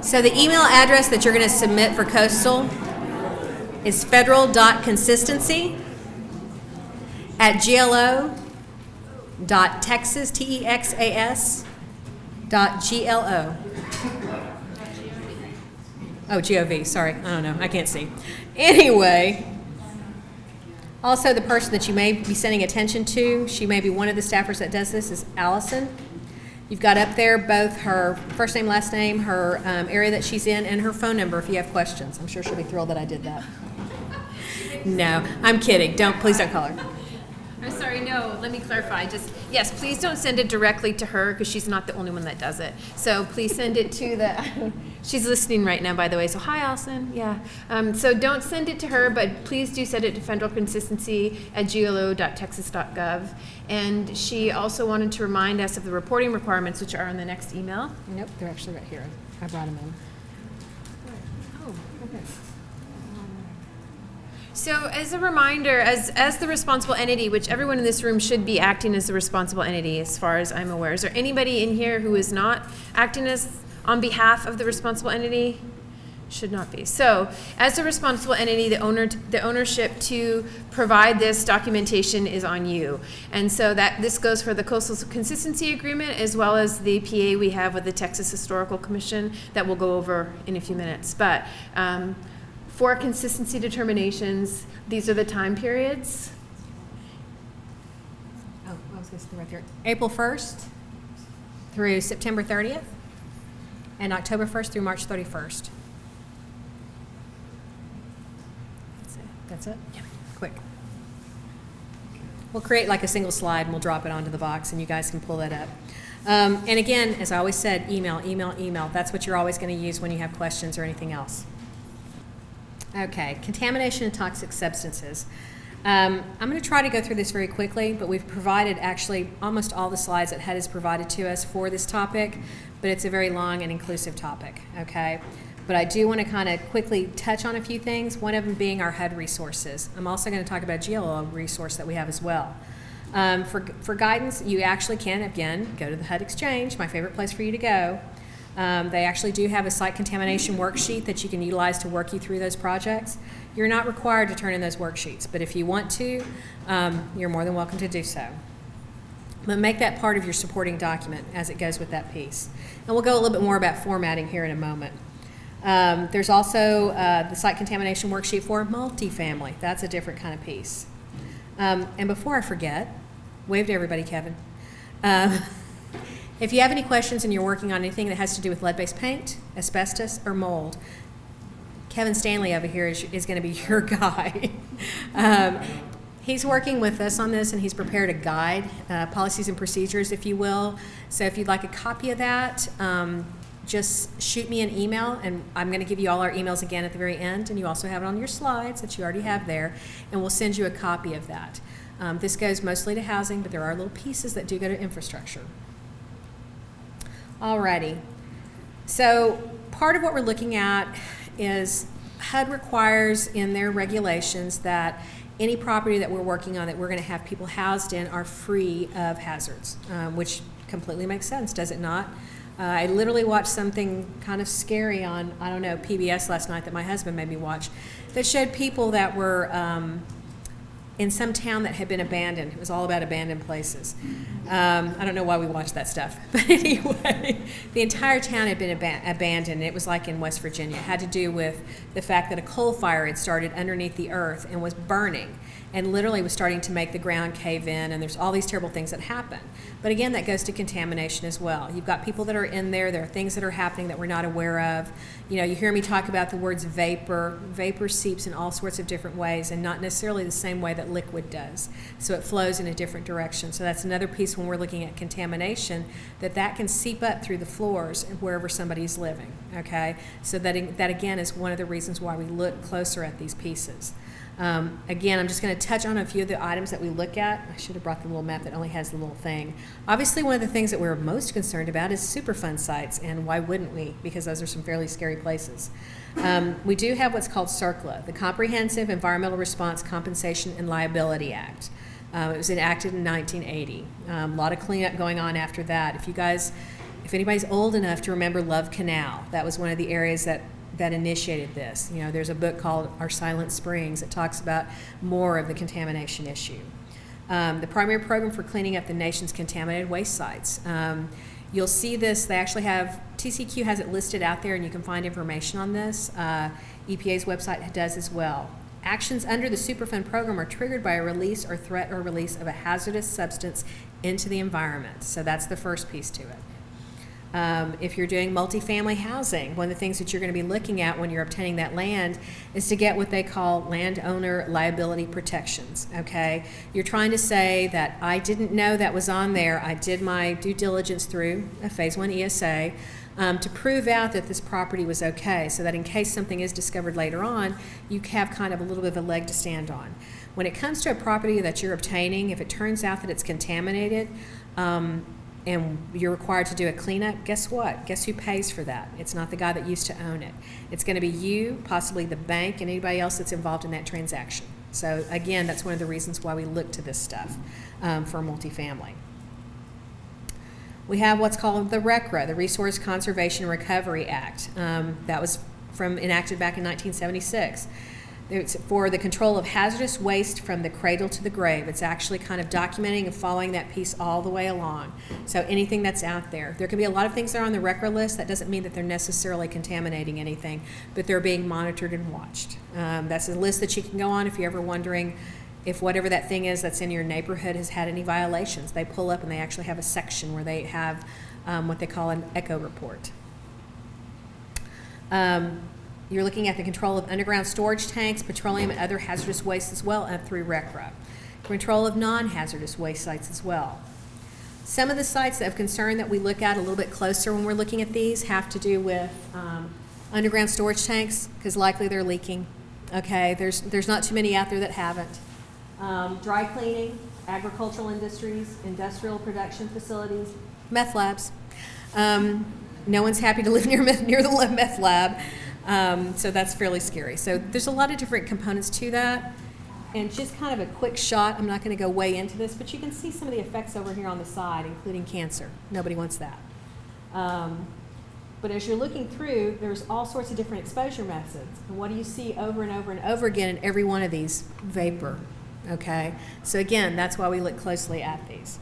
So the email address that you're going to submit for coastal is federal.consistency@glo.texas.glo. Oh, GOV, sorry. I don't know. I can't see. Anyway, also the person that you may be sending attention to, she may be one of the staffers that does this, is Allison. You've got up there both her first name, last name, her area that she's in, and her phone number if you have questions. I'm sure she'll be thrilled that I did that. No, I'm kidding. Please don't call her. I'm sorry, no, let me clarify. Yes, please don't send it directly to her because she's not the only one that does it. So please send it to she's listening right now, by the way, so hi, Allison. Yeah. So don't send it to her, but please do send it to federalconsistency@glo.texas.gov. And she also wanted to remind us of the reporting requirements, which are in the next email. Nope, they're actually right here. I brought them in. Oh, goodness. So as a reminder, as the responsible entity, which everyone in this room should be acting as the responsible entity as far as I'm aware. Is there anybody in here who is not acting as on behalf of the responsible entity? Should not be. So as the responsible entity, the ownership to provide this documentation is on you. And so this goes for the Coastal Consistency Agreement as well as the PA we have with the Texas Historical Commission that we'll go over in a few minutes. But for consistency determinations, these are the time periods. Oh, I was going to say right there. April 1st through September 30th, and October 1st through March 31st. That's it? Yeah. Quick. We'll create like a single slide and we'll drop it onto the box and you guys can pull that up. And again, as I always said, email. That's what you're always going to use when you have questions or anything else. Okay, contamination and toxic substances. I'm going to try to go through this very quickly, but we've provided actually almost all the slides that HUD has provided to us for this topic, but it's a very long and inclusive topic, okay? But I do want to kind of quickly touch on a few things, one of them being our HUD resources. I'm also going to talk about a GLO resource that we have as well. For guidance, you actually can, again, go to the HUD Exchange, my favorite place for you to go. They actually do have a site contamination worksheet that you can utilize to work you through those projects. You're not required to turn in those worksheets, but if you want to, you're more than welcome to do so. But make that part of your supporting document as it goes with that piece. And we'll go a little bit more about formatting here in a moment. There's also the site contamination worksheet for multifamily. That's a different kind of piece. And before I forget, wave to everybody, Kevin. If you have any questions and you're working on anything that has to do with lead-based paint, asbestos, or mold, Kevin Stanley over here is going to be your guy. He's working with us on this, and he's prepared a guide, policies and procedures, if you will. So if you'd like a copy of that, just shoot me an email, and I'm going to give you all our emails again at the very end, and you also have it on your slides that you already have there, and we'll send you a copy of that. This goes mostly to housing, but there are little pieces that do go to infrastructure. Alrighty, so part of what we're looking at is HUD requires in their regulations that any property that we're working on that we're going to have people housed in are free of hazards, which completely makes sense, does it not? I literally watched something kind of scary on, I don't know, PBS last night that my husband made me watch that showed people that were in some town that had been abandoned. It was all about abandoned places. I don't know why we watched that stuff. But anyway, the entire town had been abandoned. It was like in West Virginia. It had to do with the fact that a coal fire had started underneath the earth and was burning and literally was starting to make the ground cave in, and there's all these terrible things that happen. But again, that goes to contamination as well. You've got people that are in there. There are things that are happening that we're not aware of. You know, you hear me talk about the words vapor. Vapor seeps in all sorts of different ways and not necessarily the same way that liquid does. So it flows in a different direction. So that's another piece when we're looking at contamination, that can seep up through the floors wherever somebody's living, okay? So that again is one of the reasons why we look closer at these pieces. Again, I'm just going to touch on a few of the items that we look at. I should have brought the little map that only has the little thing. Obviously, one of the things that we're most concerned about is Superfund sites, and why wouldn't we? Because those are some fairly scary places. We do have what's called CERCLA, the Comprehensive Environmental Response Compensation and Liability Act. It was enacted in 1980. A lot of cleanup going on after that. If you guys If anybody's old enough to remember Love Canal, that was one of the areas that initiated this. You know, there's a book called Our Silent Springs that talks about more of the contamination issue. The primary program for cleaning up the nation's contaminated waste sites. You'll see this, they actually have, TCQ has it listed out there and you can find information on this. EPA's website does as well. Actions under the Superfund program are triggered by a release or threat or release of a hazardous substance into the environment. So that's the first piece to it. If you're doing multifamily housing, one of the things that you're going to be looking at when you're obtaining that land is to get what they call landowner liability protections, okay? You're trying to say that I didn't know that was on there. I did my due diligence through a Phase 1 ESA to prove out that this property was okay, so that in case something is discovered later on, you have kind of a little bit of a leg to stand on. When it comes to a property that you're obtaining, if it turns out that it's contaminated, and you're required to do a cleanup, guess what? Guess who pays for that? It's not the guy that used to own it. It's going to be you, possibly the bank, and anybody else that's involved in that transaction. So again, that's one of the reasons why we look to this stuff for multifamily. We have what's called the RCRA, the Resource Conservation and Recovery Act. That was enacted back in 1976. It's for the control of hazardous waste from the cradle to the grave. It's actually kind of documenting and following that piece all the way along. So anything that's out there. There can be a lot of things that are on the RCRA list. That doesn't mean that they're necessarily contaminating anything, but they're being monitored and watched. That's a list that you can go on if you're ever wondering if whatever that thing is that's in your neighborhood has had any violations. They pull up and they actually have a section where they have what they call an echo report. You're looking at the control of underground storage tanks, petroleum, and other hazardous waste as well through RCRA. Control of non-hazardous waste sites as well. Some of the sites of concern that we look at a little bit closer when we're looking at these have to do with underground storage tanks, because likely they're leaking. Okay, there's not too many out there that haven't. Dry cleaning, agricultural industries, industrial production facilities, meth labs. No one's happy to live near the meth lab. So that's fairly scary. So there's a lot of different components to that. And just kind of a quick shot, I'm not going to go way into this, but you can see some of the effects over here on the side, including cancer. Nobody wants that. But as you're looking through, there's all sorts of different exposure methods. And what do you see over and over and over again in every one of these? Vapor. Okay? So again, that's why we look closely at these.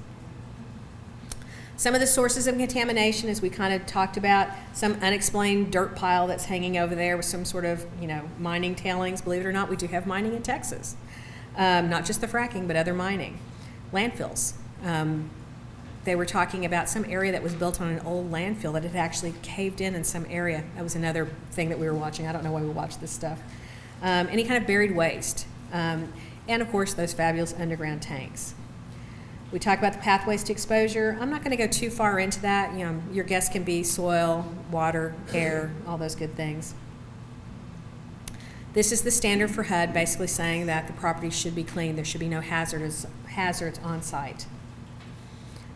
Some of the sources of contamination, as we kind of talked about, some unexplained dirt pile that's hanging over there with some sort of, mining tailings. Believe it or not, we do have mining in Texas. Not just the fracking, but other mining. Landfills. They were talking about some area that was built on an old landfill that had actually caved in some area. That was another thing that we were watching. I don't know why we watch this stuff. Any kind of buried waste. And of course, those fabulous underground tanks. We talk about the pathways to exposure. I'm not going to go too far into that. Your guess can be soil, water, air, all those good things. This is the standard for HUD, basically saying that the property should be clean. There should be no hazards on site.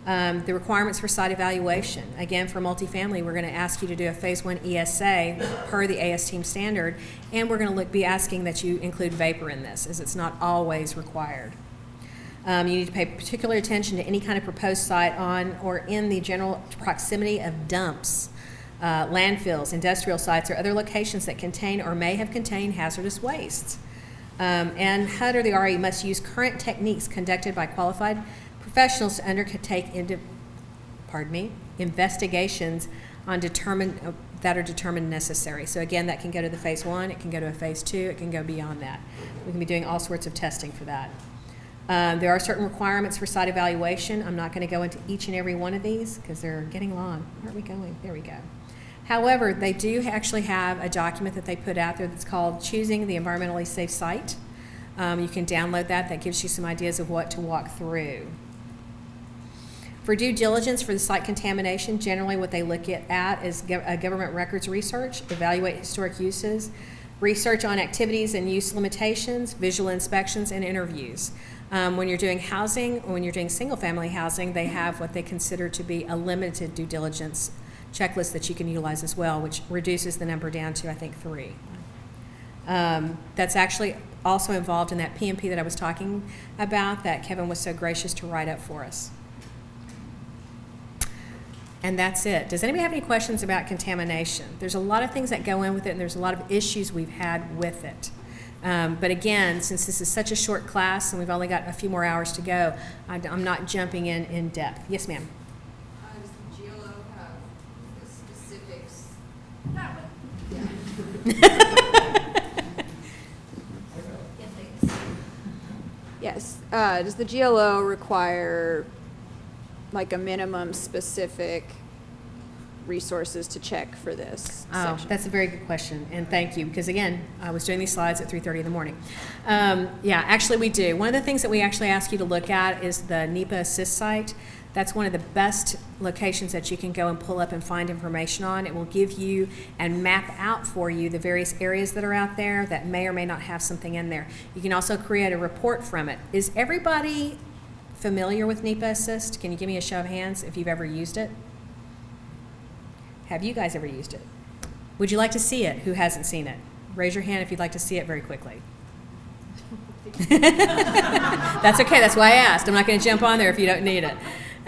The requirements for site evaluation. Again, for multifamily, we're going to ask you to do a Phase 1 ESA per the AS team standard, and we're going to be asking that you include vapor in this, as it's not always required. You need to pay particular attention to any kind of proposed site on or in the general proximity of dumps, landfills, industrial sites, or other locations that contain or may have contained hazardous wastes. And HUD or the RE must use current techniques conducted by qualified professionals to undertake investigations on that are determined necessary. So again, that can go to the Phase 1, it can go to a Phase 2, it can go beyond that. We can be doing all sorts of testing for that. There are certain requirements for site evaluation. I'm not going to go into each and every one of these because they're getting long. Where are we going? There we go. However, they do actually have a document that they put out there that's called Choosing the Environmentally Safe Site. You can download that. That gives you some ideas of what to walk through. For due diligence for the site contamination, generally what they look at is government records research, evaluate historic uses, research on activities and use limitations, visual inspections, and interviews. When you're doing housing, when you're doing single-family housing, they have what they consider to be a limited due diligence checklist that you can utilize as well, which reduces the number down to, I think, 3. That's actually also involved in that PMP that I was talking about that Kevin was so gracious to write up for us. And that's it. Does anybody have any questions about contamination? There's a lot of things that go in with it, and there's a lot of issues we've had with it. But again, since this is such a short class and we've only got a few more hours to go, I'm not jumping in depth. Yes, ma'am. Does the GLO have the specifics? Yes. Does the GLO require like a minimum specific resources to check for this section? That's a very good question, and thank you, because again, I was doing these slides at 3:30 in the morning. Yeah, actually we do. One of the things that we actually ask you to look at is the NEPA Assist site. That's one of the best locations that you can go and pull up and find information on. It will give you and map out for you the various areas that are out there that may or may not have something in there. You can also create a report from it. Is everybody familiar with NEPA Assist? Can you give me a show of hands if you've ever used it? Have you guys ever used it? Would you like to see it? Who hasn't seen it? Raise your hand if you'd like to see it very quickly. That's okay. That's why I asked. I'm not going to jump on there if you don't need it.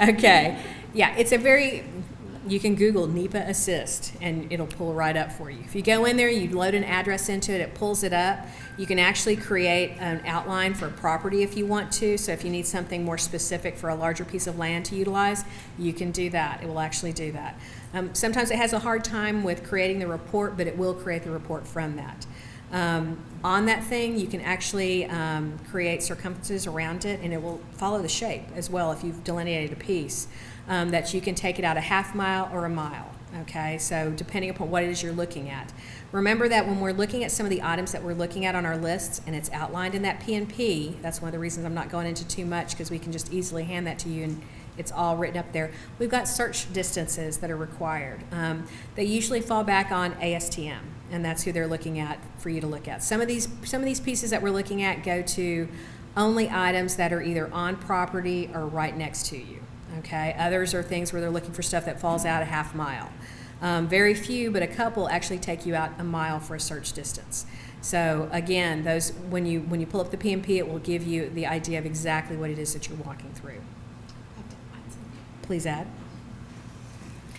Okay. Yeah, it's a very, you can Google NEPA Assist and it'll pull right up for you. If you go in there, you load an address into it, it pulls it up. You can actually create an outline for a property if you want to. So if you need something more specific for a larger piece of land to utilize, you can do that. It will actually do that. Sometimes it has a hard time with creating the report, but it will create the report from that. On that thing, you can actually create circumferences around it, and it will follow the shape as well if you've delineated a piece, that you can take it out a half mile or a mile. Okay, so depending upon what it is you're looking at. Remember that when we're looking at some of the items that we're looking at on our lists, and it's outlined in that P&P, that's one of the reasons I'm not going into too much, because we can just easily hand that to you and it's all written up there. We've got search distances that are required. They usually fall back on ASTM, and that's who they're looking at for you to look at. Some of these pieces that we're looking at go to only items that are either on property or right next to you. Okay. Others are things where they're looking for stuff that falls out a half mile. Very few, but a couple actually take you out a mile for a search distance. So again, those when you pull up the P&P, it will give you the idea of exactly what it is that you're walking through. Please add.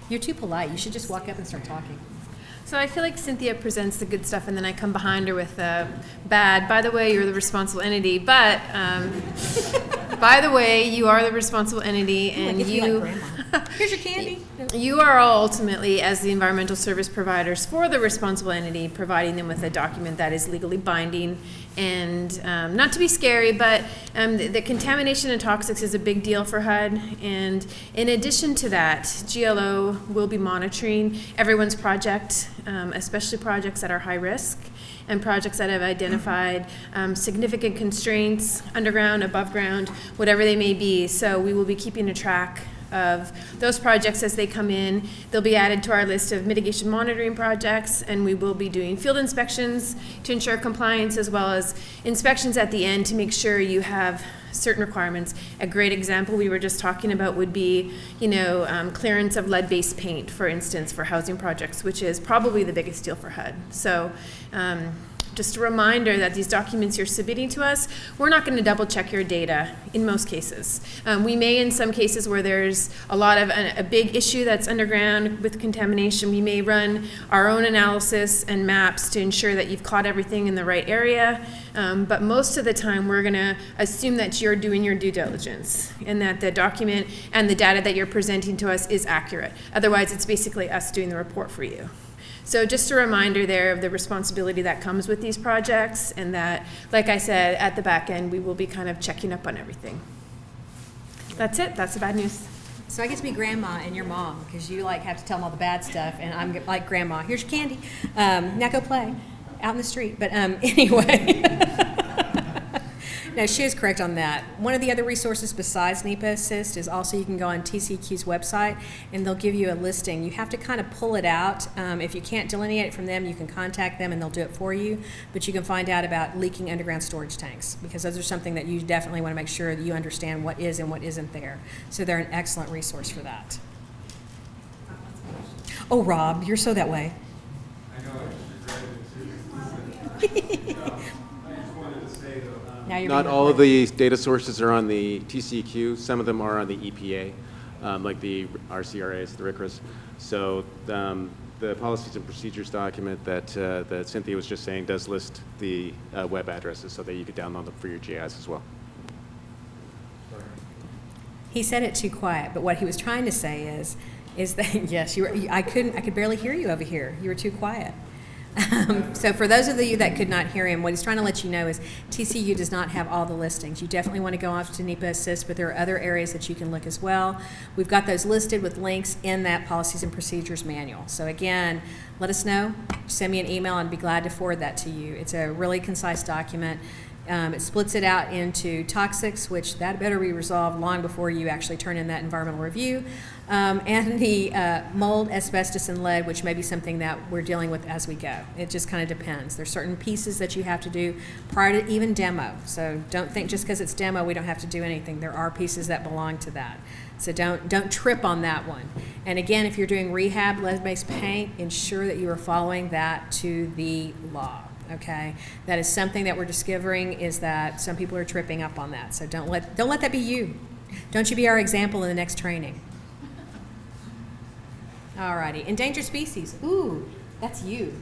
You're too polite. You should just walk up and start talking. So I feel like Cynthia presents the good stuff, and then I come behind her with the bad. By the way, you're the responsible entity, but by the way, you are the responsible entity, and you. Like grandma. Here's your candy. You are all ultimately, as the environmental service providers for the responsible entity, providing them with a document that is legally binding. And not to be scary, but the contamination and toxics is a big deal for HUD. And in addition to that, GLO will be monitoring everyone's project, especially projects that are high risk and projects that have identified significant constraints, underground, above ground, whatever they may be. So we will be keeping a track of those projects as they come in. They'll be added to our list of mitigation monitoring projects, and we will be doing field inspections to ensure compliance, as well as inspections at the end to make sure you have certain requirements. A great example we were just talking about would be, clearance of lead-based paint, for instance, for housing projects, which is probably the biggest deal for HUD. So just a reminder that these documents you're submitting to us, we're not going to double check your data in most cases. We may, in some cases where there's a lot of a big issue that's underground with contamination, we may run our own analysis and maps to ensure that you've caught everything in the right area. But most of the time, we're going to assume that you're doing your due diligence and that the document and the data that you're presenting to us is accurate. Otherwise, it's basically us doing the report for you. So just a reminder there of the responsibility that comes with these projects, and that, like I said, at the back end, we will be kind of checking up on everything. That's it. That's the bad news. So I get to be grandma and your mom, because you have to tell them all the bad stuff, and I'm like grandma. Here's your candy. Now go play out in the street. But anyway. No, she is correct on that. One of the other resources besides NEPA Assist is also you can go on TCEQ's website, and they'll give you a listing. You have to kind of pull it out. If you can't delineate it from them, you can contact them and they'll do it for you. But you can find out about leaking underground storage tanks, because those are something that you definitely want to make sure that you understand what is and what isn't there. So they're an excellent resource for that. Oh, Rob, you're so that way. I know, I should grab it too. I just wanted to say though, Now you're not being all of recorded. the data sources are on the TCEQ. Some of them are on the EPA. like the RCRAs, the RCRAs. So the policies and procedures document that Cynthia was just saying does list the web addresses so that you could download them for your GIS as well. He said it too quiet, but what he was trying to say is that yes, I could barely hear you over here. You were too quiet. So for those of you that could not hear him, what he's trying to let you know is TCU does not have all the listings. You definitely want to go off to NEPA Assist, but there are other areas that you can look as well. We've got those listed with links in that Policies and Procedures Manual. So again, let us know. Send me an email and I'd be glad to forward that to you. It's a really concise document. It splits it out into toxics, which that better be resolved long before you actually turn in that environmental review, and the mold, asbestos, and lead, which may be something that we're dealing with as we go. It just kind of depends. There's certain pieces that you have to do prior to even demo. So don't think just because it's demo we don't have to do anything. There are pieces that belong to that. So don't trip on that one. And again, if you're doing rehab lead-based paint, ensure that you are following that to the law. Okay, that is something that we're discovering is that some people are tripping up on that. So don't let that be you. Don't you be our example in the next training. All righty, endangered species. Ooh, that's you.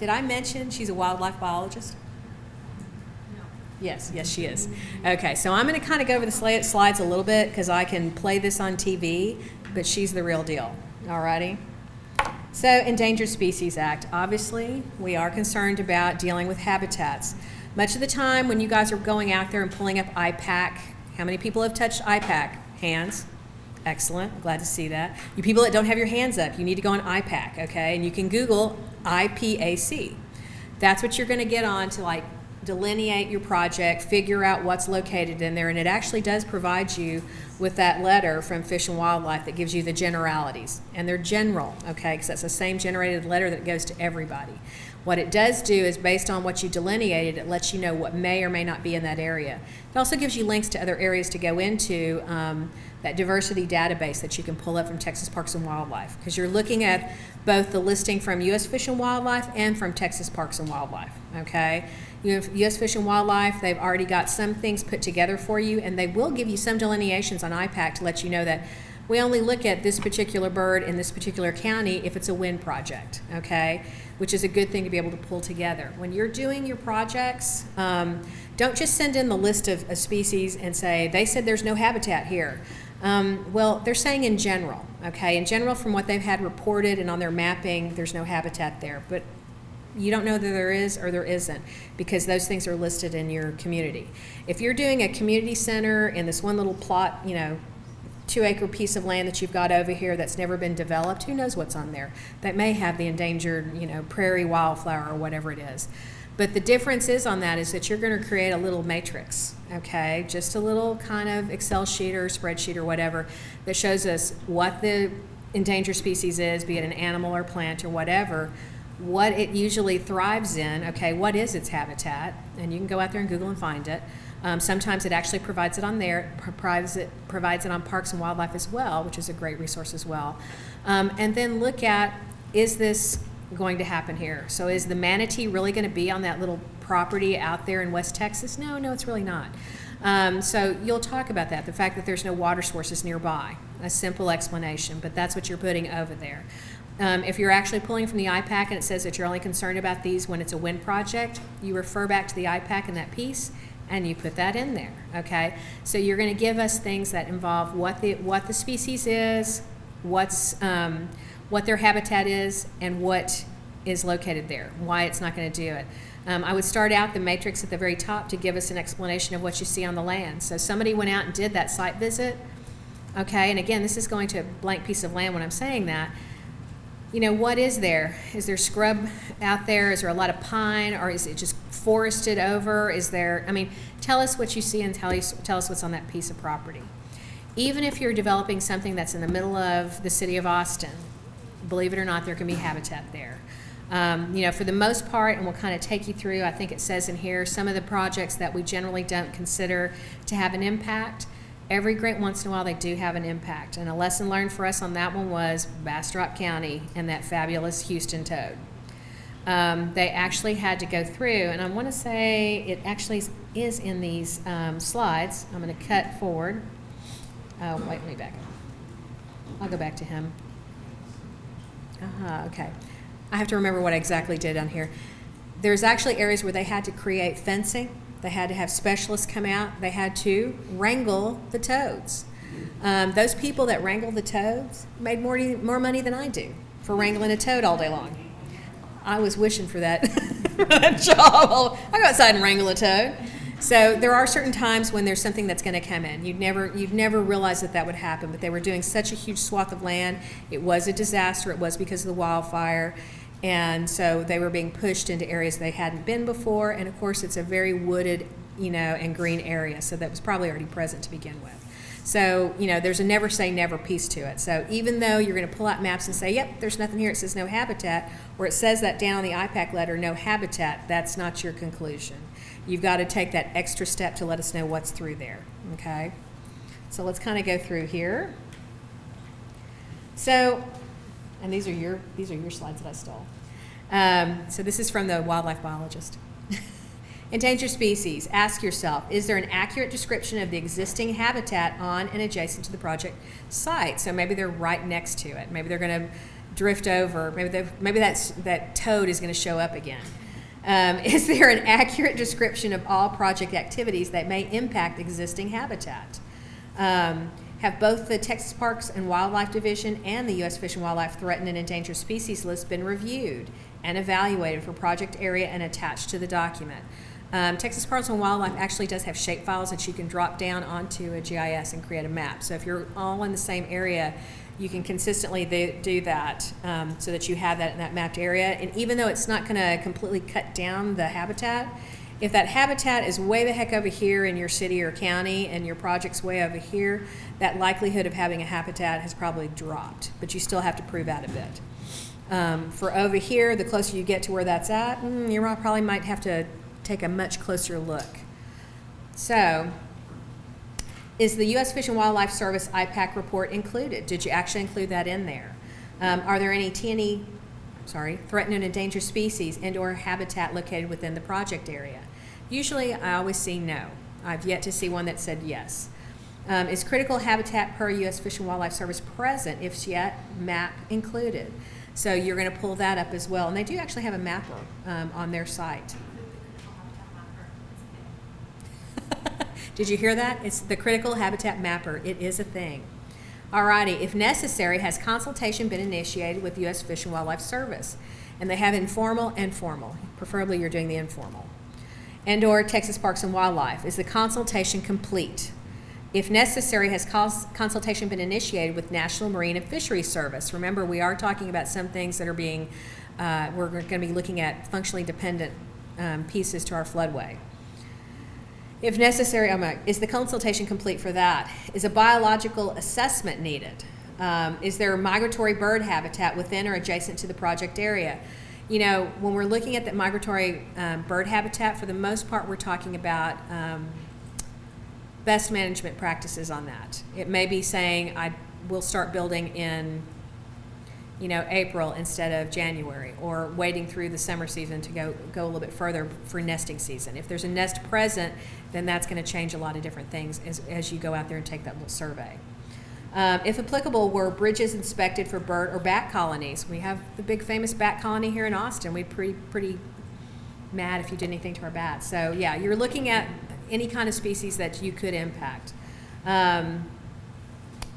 Did I mention she's a wildlife biologist? No. Yes, she is. Okay, so I'm going to kind of go over the slides a little bit because I can play this on TV, but she's the real deal. All righty. So, Endangered Species Act. Obviously, we are concerned about dealing with habitats. Much of the time when you guys are going out there and pulling up IPAC, how many people have touched IPAC? Hands. Excellent. Glad to see that. You people that don't have your hands up, you need to go on IPAC, okay? And you can Google IPAC. That's what you're going to get on to like delineate your project, figure out what's located in there, and it actually does provide you with that letter from Fish and Wildlife that gives you the generalities. And they're general, okay, because that's the same generated letter that goes to everybody. What it does do is based on what you delineated, it lets you know what may or may not be in that area. It also gives you links to other areas to go into, that diversity database that you can pull up from Texas Parks and Wildlife, because you're looking at both the listing from U.S. Fish and Wildlife and from Texas Parks and Wildlife, okay? You have U.S. Fish and Wildlife, they've already got some things put together for you, and they will give you some delineations on IPAC to let you know that we only look at this particular bird in this particular county if it's a wind project, okay? Which is a good thing to be able to pull together. When you're doing your projects, don't just send in the list of species and say, they said there's no habitat here. Well, they're saying in general, okay? In general, from what they've had reported and on their mapping, there's no habitat there. But you don't know that there is or there isn't because those things are listed in your community. If you're doing a community center in this one little plot, 2-acre piece of land that you've got over here that's never been developed, who knows what's on there? That may have the endangered, prairie wildflower or whatever it is. But the difference is on that is that you're going to create a little matrix, okay? Just a little kind of Excel sheet or spreadsheet or whatever that shows us what the endangered species is, be it an animal or plant or whatever, what it usually thrives in, okay, what is its habitat, and you can go out there and Google and find it. Sometimes it actually provides it on there, provides it on Parks and Wildlife as well, which is a great resource as well. And then look at, is this going to happen here? So is the manatee really going to be on that little property out there in West Texas? No, it's really not. So you'll talk about that, the fact that there's no water sources nearby, a simple explanation, but that's what you're putting over there. If you're actually pulling from the IPAC and it says that you're only concerned about these when it's a wind project, you refer back to the IPAC in that piece and you put that in there, okay? So you're going to give us things that involve what the species is, what their habitat is, and what is located there, why it's not going to do it. I would start out the matrix at the very top to give us an explanation of what you see on the land. So somebody went out and did that site visit, okay? And again, this is going to a blank piece of land when I'm saying that. What is there? Is there scrub out there? Is there a lot of pine, or is it just forested over? Tell us what you see and tell us what's on that piece of property. Even if you're developing something that's in the middle of the city of Austin, believe it or not, there can be habitat there. For the most part, and we'll kind of take you through, I think it says in here, some of the projects that we generally don't consider to have an impact. Every great once in a while, they do have an impact. And a lesson learned for us on that one was Bastrop County and that fabulous Houston toad. They actually had to go through, and I want to say it actually is in these slides. I'm going to cut forward. Oh, wait, let me back up. I'll go back to him. Okay. I have to remember what I exactly did on here. There's actually areas where they had to create fencing. They had to have specialists come out. They had to wrangle the toads. Those people that wrangle the toads made more money than I do for wrangling a toad all day long. I was wishing for that, that job. I'll go outside and wrangle a toad. So there are certain times when there's something that's going to come in. You'd never realize that would happen, but they were doing such a huge swath of land. It was a disaster. It was because of the wildfire. And so they were being pushed into areas they hadn't been before. And of course, it's a very wooded, and green area. So that was probably already present to begin with. So, there's a never say never piece to it. So even though you're going to pull out maps and say, yep, there's nothing here, it says no habitat, or it says that down on the IPAC letter, no habitat, that's not your conclusion. You've got to take that extra step to let us know what's through there, okay? So let's kind of go through here. So, and these are your slides that I stole. So this is from the wildlife biologist. Endangered species. Ask yourself, is there an accurate description of the existing habitat on and adjacent to the project site? So maybe they're right next to it. Maybe they're going to drift over. Maybe that toad is going to show up again. Is there an accurate description of all project activities that may impact existing habitat? Have both the Texas Parks and Wildlife Division and the U.S. Fish and Wildlife Threatened and Endangered Species list been reviewed and evaluated for project area and attached to the document? Texas Parks and Wildlife actually does have shape files that you can drop down onto a GIS and create a map. So if you're all in the same area, you can consistently do that so that you have that in that mapped area. And even though it's not going to completely cut down the habitat, if that habitat is way the heck over here in your city or county and your project's way over here, that likelihood of having a habitat has probably dropped, but you still have to prove that a bit. For over here, the closer you get to where that's at, you probably might have to take a much closer look. So, is the U.S. Fish and Wildlife Service IPAC report included? Did you actually include that in there? Are there any threatened and endangered species and/or habitat located within the project area? Usually, I always see no. I've yet to see one that said yes. Is critical habitat per U.S. Fish and Wildlife Service present? If yet, map included. So you're going to pull that up as well. And they do actually have a mapper on their site. Did you hear that? It's the critical habitat mapper. It is a thing. Alrighty, if necessary, has consultation been initiated with U.S. Fish and Wildlife Service? And they have informal and formal. Preferably you're doing the informal. And/or Texas Parks and Wildlife. Is the consultation complete? If necessary, has consultation been initiated with National Marine and Fisheries Service? Remember, we are talking about some things that are being, we're going to be looking at functionally dependent pieces to our floodway. If necessary, is the consultation complete for that? Is a biological assessment needed? Is there migratory bird habitat within or adjacent to the project area? When we're looking at the migratory bird habitat, for the most part, we're talking about best management practices on that. It may be saying we'll start building in April instead of January, or waiting through the summer season to go a little bit further for nesting season. If there's a nest present, then that's going to change a lot of different things as you go out there and take that little survey. If applicable, were bridges inspected for bird or bat colonies? We have the big famous bat colony here in Austin. We'd pretty mad if you did anything to our bats. So yeah, you're looking at any kind of species that you could impact.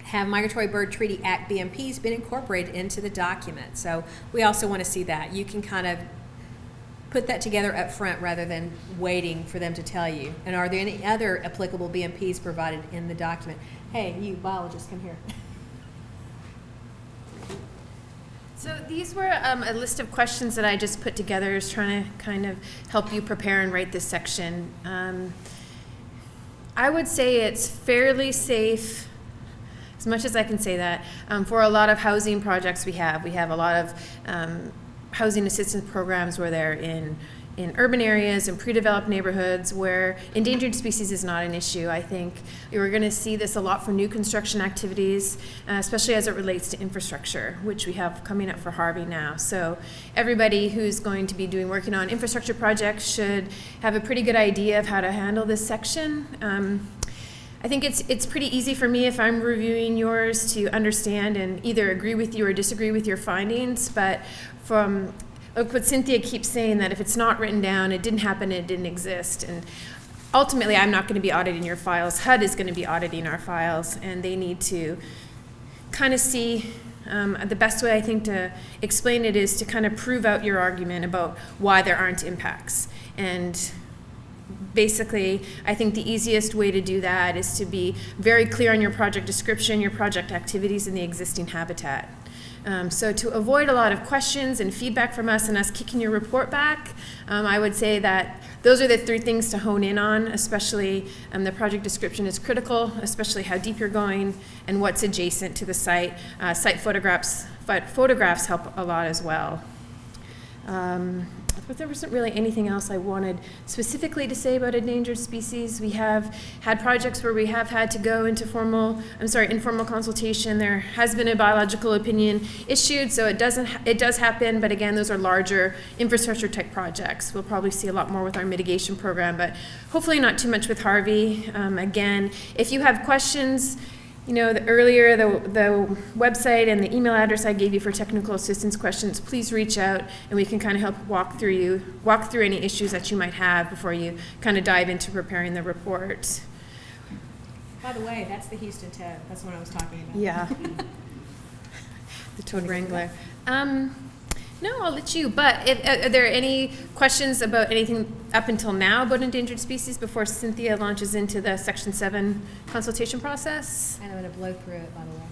Have Migratory Bird Treaty Act BMPs been incorporated into the document? So we also want to see that. You can kind of put that together up front rather than waiting for them to tell you. And are there any other applicable BMPs provided in the document? Hey, you biologists, come here. So these were a list of questions that I just put together, is trying to kind of help you prepare and write this section. I would say it's fairly safe, as much as I can say that, for a lot of housing projects we have. We have a lot of housing assistance programs where they're in urban areas and pre-developed neighborhoods where endangered species is not an issue. I think we're going to see this a lot for new construction activities, especially as it relates to infrastructure, which we have coming up for Harvey now. So everybody who's going to be working on infrastructure projects should have a pretty good idea of how to handle this section. I think it's pretty easy for me if I'm reviewing yours to understand and either agree with you or disagree with your findings, but from like what Cynthia keeps saying, that if it's not written down, it didn't happen, it didn't exist. And ultimately, I'm not going to be auditing your files. HUD is going to be auditing our files, and they need to kind of see, the best way I think to explain it is to kind of prove out your argument about why there aren't impacts. And basically, I think the easiest way to do that is to be very clear on your project description, your project activities, and the existing habitat. So to avoid a lot of questions and feedback from us and us kicking your report back, I would say that those are the 3 things to hone in on, especially the project description is critical, especially how deep you're going and what's adjacent to the site. Site photographs help a lot as well. But there wasn't really anything else I wanted specifically to say about endangered species. We have had projects where we have had to go into informal consultation. There has been a biological opinion issued, so it does happen, but again, those are larger infrastructure type projects. We'll probably see a lot more with our mitigation program, but hopefully not too much with Harvey. Again, if you have questions, earlier the website and the email address I gave you for technical assistance questions, please reach out and we can kind of help walk through any issues that you might have before you kind of dive into preparing the report. By the way, that's the Houston Toad. That's what I was talking about. Yeah. The Toad Wrangler. No, I'll let you, but are there any questions about anything up until now about endangered species before Cynthia launches into the Section 7 consultation process? And I'm going to blow through it, by the way.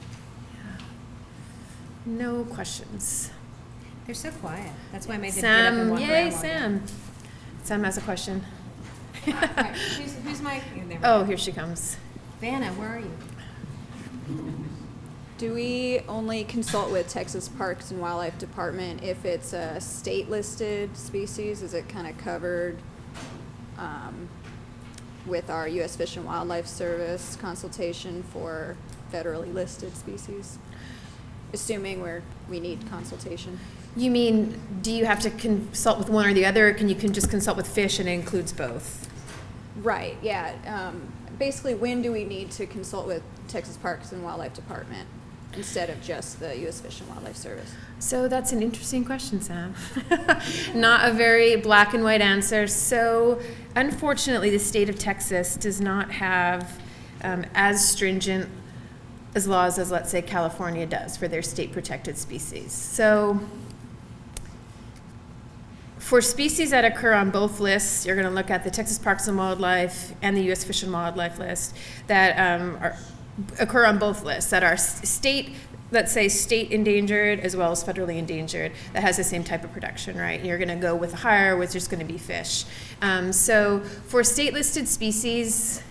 No questions. They're so quiet. That's why I made them get up and Sam, walk yay, around. Sam. Sam has a question. All right, who's my... there we Oh, go. here she comes. Vanna, where are you? Do we only consult with Texas Parks and Wildlife Department if it's a state-listed species? Is it kind of covered with our U.S. Fish and Wildlife Service consultation for federally listed species? Assuming we need consultation. You mean, do you have to consult with one or the other, or can you just consult with fish and it includes both? Right, yeah. Basically, when do we need to consult with Texas Parks and Wildlife Department instead of just the U.S. Fish and Wildlife Service? So that's an interesting question, Sam. Not a very black and white answer. So unfortunately, the state of Texas does not have as stringent as laws as, let's say, California does for their state protected species. So for species that occur on both lists, you're going to look at the Texas Parks and Wildlife and the U.S. Fish and Wildlife list that occur on both lists, that are state, let's say state endangered as well as federally endangered, that has the same type of protection, right? You're going to go with a higher, which is going to be fish. So for state listed species,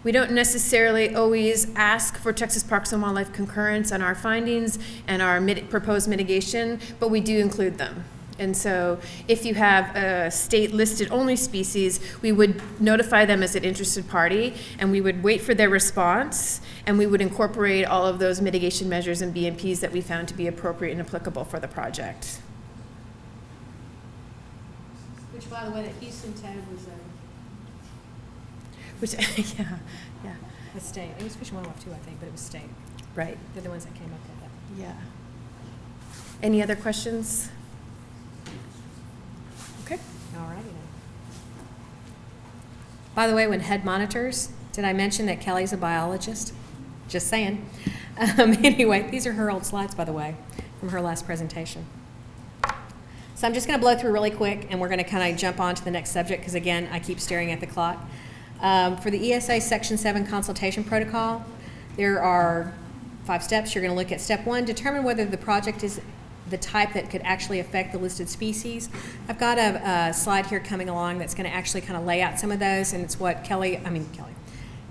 we don't necessarily always ask for Texas Parks and Wildlife concurrence on our findings and our proposed mitigation, but we do include them. And so if you have a state listed only species, we would notify them as an interested party and we would wait for their response and we would incorporate all of those mitigation measures and BMPs that we found to be appropriate and applicable for the project. Which, by the way, that Houston Toad was Which, yeah, a state. It was Fish and Wildlife too, I think, but it was state. right, They're the ones that came up with that. yeah. Any other questions? Okay. All righty then. By the way, when head monitors, did I mention that Kelly's a biologist? Just saying. Anyway, these are her old slides, by the way, from her last presentation. So I'm just going to blow through really quick, and we're going to kind of jump on to the next subject, because again, I keep staring at the clock. For the ESA Section 7 consultation protocol, there are 5 steps. You're going to look at step 1, determine whether the project is the type that could actually affect the listed species. I've got a slide here coming along that's going to actually kind of lay out some of those, and it's what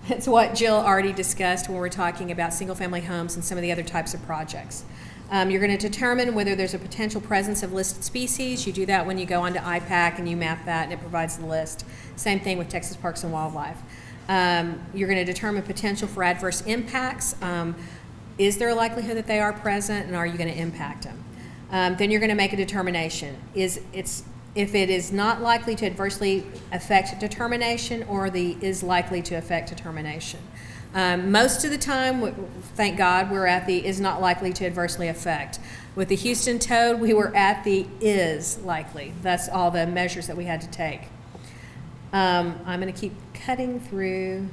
it's what Jill already discussed when we're talking about single-family homes and some of the other types of projects. You're going to determine whether there's a potential presence of listed species. You do that when you go onto IPAC and you map that and it provides the list. Same thing with Texas Parks and Wildlife. You're going to determine potential for adverse impacts. Is there a likelihood that they are present, and are you going to impact them? Then you're going to make a determination. if it is not likely to adversely affect determination or the is likely to affect determination. Most of the time, thank God, we're at the is not likely to adversely affect. With the Houston toad, we were at the is likely. That's all the measures that we had to take. I'm going to keep cutting through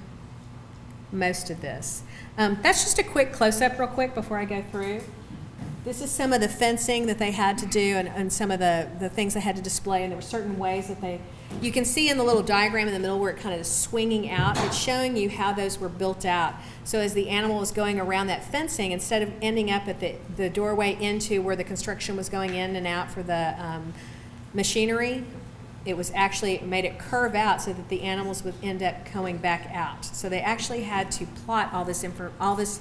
most of this. That's just a quick close-up real quick before I go through. This is some of the fencing that they had to do and some of the things they had to display, and there were certain ways that you can see in the little diagram in the middle where it kind of is swinging out, it's showing you how those were built out. So as the animal was going around that fencing, instead of ending up at the doorway into where the construction was going in and out for the machinery, it was actually made it curve out so that the animals would end up going back out. So they actually had to plot all this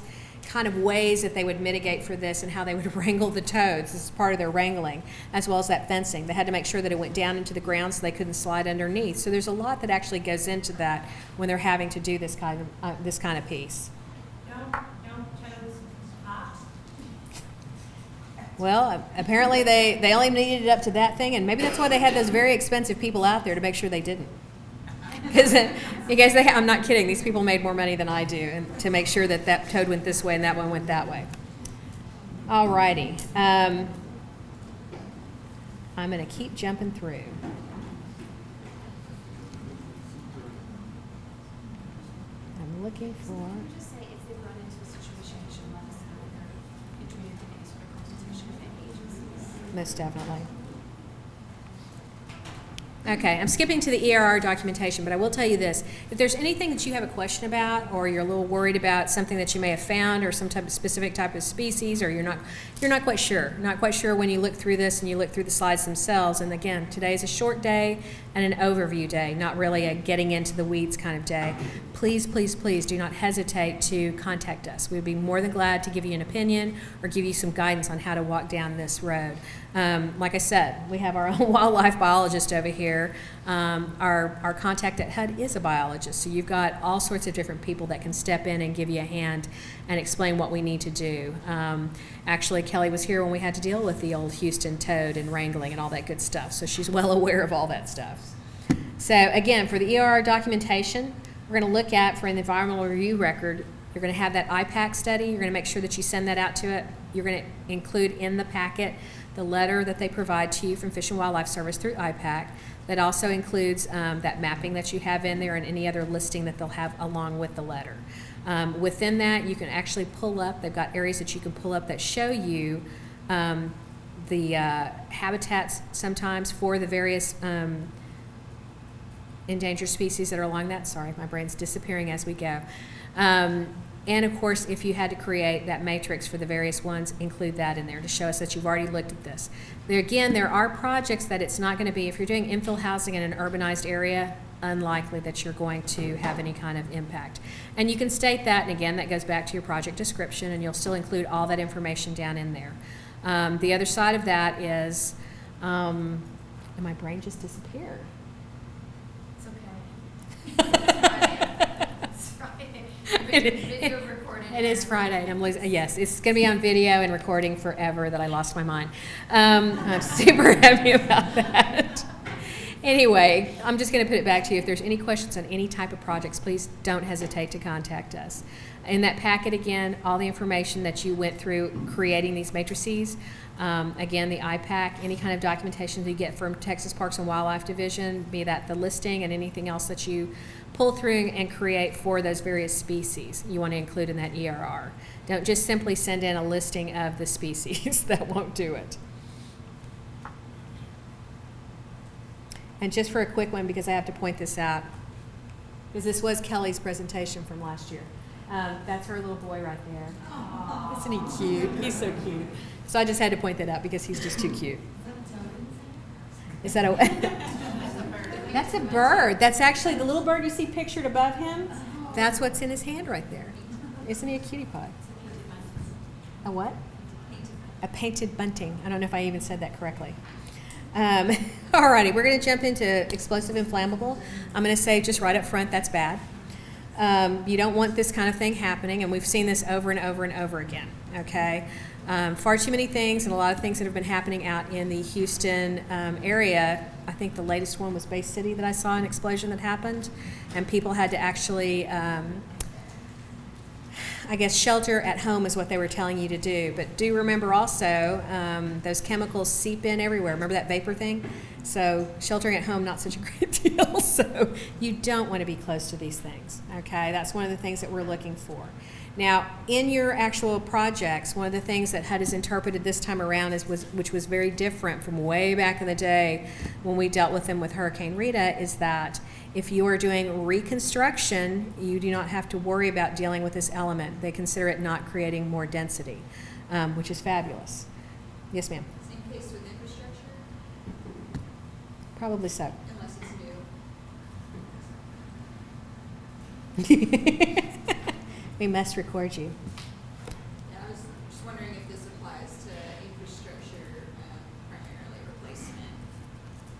kind of ways that they would mitigate for this and how they would wrangle the toads. This is part of their wrangling, as well as that fencing. They had to make sure that it went down into the ground so they couldn't slide underneath. So there's a lot that actually goes into that when they're having to do this kind of piece. Don't toads hop? Well, apparently they only needed it up to that thing, and maybe that's why they had those very expensive people out there to make sure they didn't. Because you guys, I'm not kidding. These people made more money than I do, and to make sure that that toad went this way and that one went that way. All righty. I'm going to keep jumping through. I'm looking for. Just say if they run into a situation, they should let us know or entry into any sort of consultation with any agencies. Most definitely. Okay, I'm skipping to the ERR documentation, but I will tell you this. If there's anything that you have a question about, or you're a little worried about something that you may have found, or some type of specific type of species, or you're not quite sure when you look through this and you look through the slides themselves. And again, today is a short day and an overview day, not really a getting into the weeds kind of day. Please, please, please do not hesitate to contact us. We'd be more than glad to give you an opinion or give you some guidance on how to walk down this road. Like I said, we have our own wildlife biologist over here. Our contact at HUD is a biologist, so you've got all sorts of different people that can step in and give you a hand and explain what we need to do. Actually, Kelly was here when we had to deal with the old Houston toad and wrangling and all that good stuff, so she's well aware of all that stuff. So again, for the ERR documentation, we're going to look at, for an environmental review record, you're going to have that IPAC study. You're going to make sure that you send that out to it. You're going to include in the packet the letter that they provide to you from Fish and Wildlife Service through IPAC. That also includes that mapping that you have in there and any other listing that they'll have along with the letter. Within that, you can actually pull up, they've got areas that you can pull up that show you the habitats sometimes for the various endangered species that are along that. Sorry, my brain's disappearing as we go. And of course, if you had to create that matrix for the various ones, include that in there to show us that you've already looked at this. There are projects that it's not going to be, if you're doing infill housing in an urbanized area, unlikely that you're going to have any kind of impact. And you can state that, and again, that goes back to your project description, and you'll still include all that information down in there. The other side of that is, and my brain just disappeared. It's okay. It's Friday. Video recorded. It is Friday, and I'm losing. Yes, it's going to be on video and recording forever that I lost my mind. I'm super happy about that. Anyway, I'm just going to put it back to you. If there's any questions on any type of projects, please don't hesitate to contact us. In that packet, again, all the information that you went through creating these matrices, again, the IPAC, any kind of documentation that you get from Texas Parks and Wildlife Division, be that the listing and anything else that you pull through and create for those various species, you want to include in that ERR. Don't just simply send in a listing of the species. That won't do it. And just for a quick one, because I have to point this out, because this was Kelly's presentation from last year. That's her little boy right there. Aww. Isn't he cute? He's so cute. So I just had to point that out because he's just too cute. Is that a That's a bird. That's actually the little bird you see pictured above him. That's what's in his hand right there. Isn't he a cutie pie? A what? A painted bunting. I don't know if I even said that correctly. Alrighty, we're going to jump into explosive and flammable. I'm going to say just right up front, that's bad. You don't want this kind of thing happening, and we've seen this over and over and over again, okay? Far too many things, and a lot of things that have been happening out in the Houston area. I think the latest one was Bay City that I saw an explosion that happened, and people had to actually, I guess, shelter at home is what they were telling you to do. But do remember also, those chemicals seep in everywhere. Remember that vapor thing? So sheltering at home, not such a great deal. So you don't want to be close to these things, okay? That's one of the things that we're looking for. Now, in your actual projects, one of the things that HUD has interpreted this time around which was very different from way back in the day when we dealt with them with Hurricane Rita, is that if you are doing reconstruction, you do not have to worry about dealing with this element. They consider it not creating more density, which is fabulous. Yes, ma'am? Same case with infrastructure, Probably so. unless it's new. We must record you. Yeah, I was just wondering if this applies to infrastructure, primarily replacement.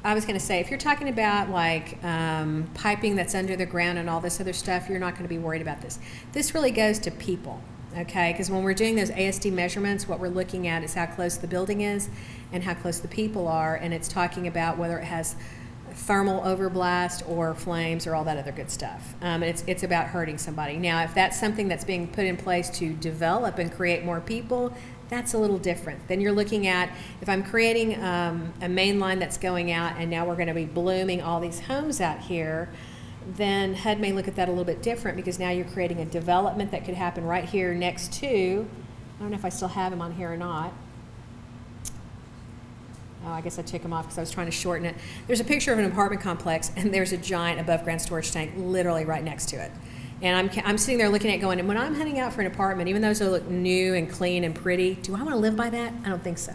I was going to say, if you're talking about like piping that's under the ground and all this other stuff, you're not going to be worried about this. This really goes to people, okay? Because when we're doing those ASD measurements, what we're looking at is how close the building is and how close the people are, and it's talking about whether it has thermal overblast or flames or all that other good stuff. It's about hurting somebody. Now, if that's something that's being put in place to develop and create more people, that's a little different. Then you're looking at, if I'm creating a main line that's going out and now we're going to be blooming all these homes out here, then HUD may look at that a little bit different, because now you're creating a development that could happen right here next to, I don't know if I still have him on here or not. Oh, I guess I took them off because I was trying to shorten it. There's a picture of an apartment complex, and there's a giant above ground storage tank literally right next to it. And I'm sitting there looking at it going, and when I'm hunting out for an apartment, even though they look new and clean and pretty, do I want to live by that? I don't think so.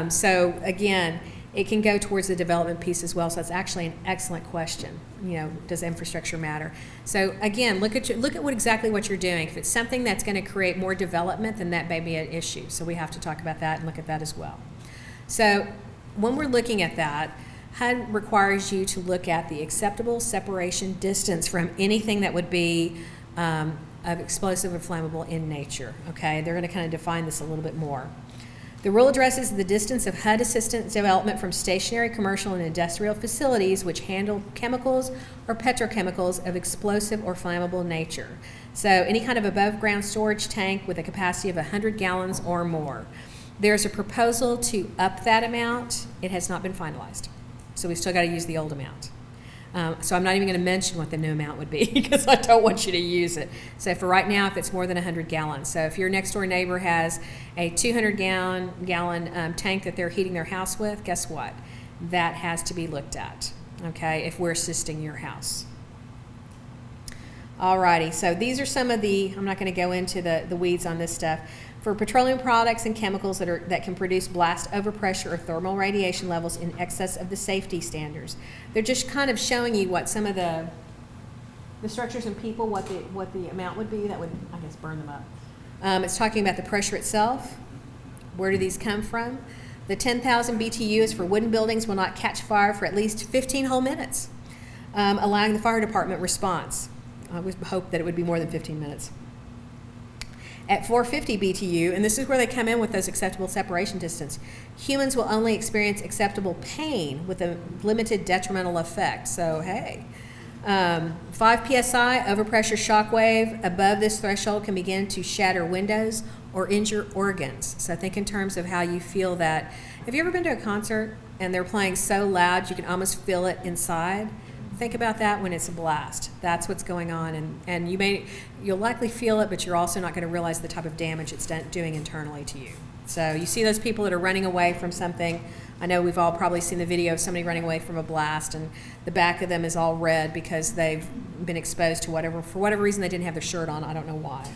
So again, it can go towards the development piece as well. So that's actually an excellent question. You know, does infrastructure matter? So again, look at exactly what you're doing. If it's something that's going to create more development, then that may be an issue. So we have to talk about that and look at that as well. So when we're looking at that, HUD requires you to look at the acceptable separation distance from anything that would be of explosive or flammable in nature, okay? They're going to kind of define this a little bit more. The rule addresses the distance of HUD assistance development from stationary, commercial, and industrial facilities which handle chemicals or petrochemicals of explosive or flammable nature. So any kind of above-ground storage tank with a capacity of 100 gallons or more. There's a proposal to up that amount. It has not been finalized. So we've still got to use the old amount. So I'm not even going to mention what the new amount would be because I don't want you to use it. So for right now, if it's more than 100 gallons. So if your next door neighbor has a 200 gallon tank that they're heating their house with, guess what? That has to be looked at, okay, if we're assisting your house. Alrighty, so these are some of the, I'm not going to go into the weeds on this stuff. For petroleum products and chemicals that can produce blast overpressure or thermal radiation levels in excess of the safety standards. They're just kind of showing you what some of the structures and people, what the amount would be that would, I guess, burn them up. It's talking about the pressure itself. Where do these come from? The 10,000 BTU is for wooden buildings will not catch fire for at least 15 whole minutes, allowing the fire department response. I would hope that it would be more than 15 minutes. At 450 BTU, and this is where they come in with those acceptable separation distance, humans will only experience acceptable pain with a limited detrimental effect. So, hey. 5 PSI, overpressure shock wave above this threshold can begin to shatter windows or injure organs. So think in terms of how you feel that. Have you ever been to a concert and they're playing so loud you can almost feel it inside? Think about that when it's a blast. That's what's going on, and you'll likely feel it, but you're also not going to realize the type of damage it's doing internally to you. So you see those people that are running away from something. I know we've all probably seen the video of somebody running away from a blast, and the back of them is all red because they've been exposed to for whatever reason they didn't have their shirt on. I don't know why.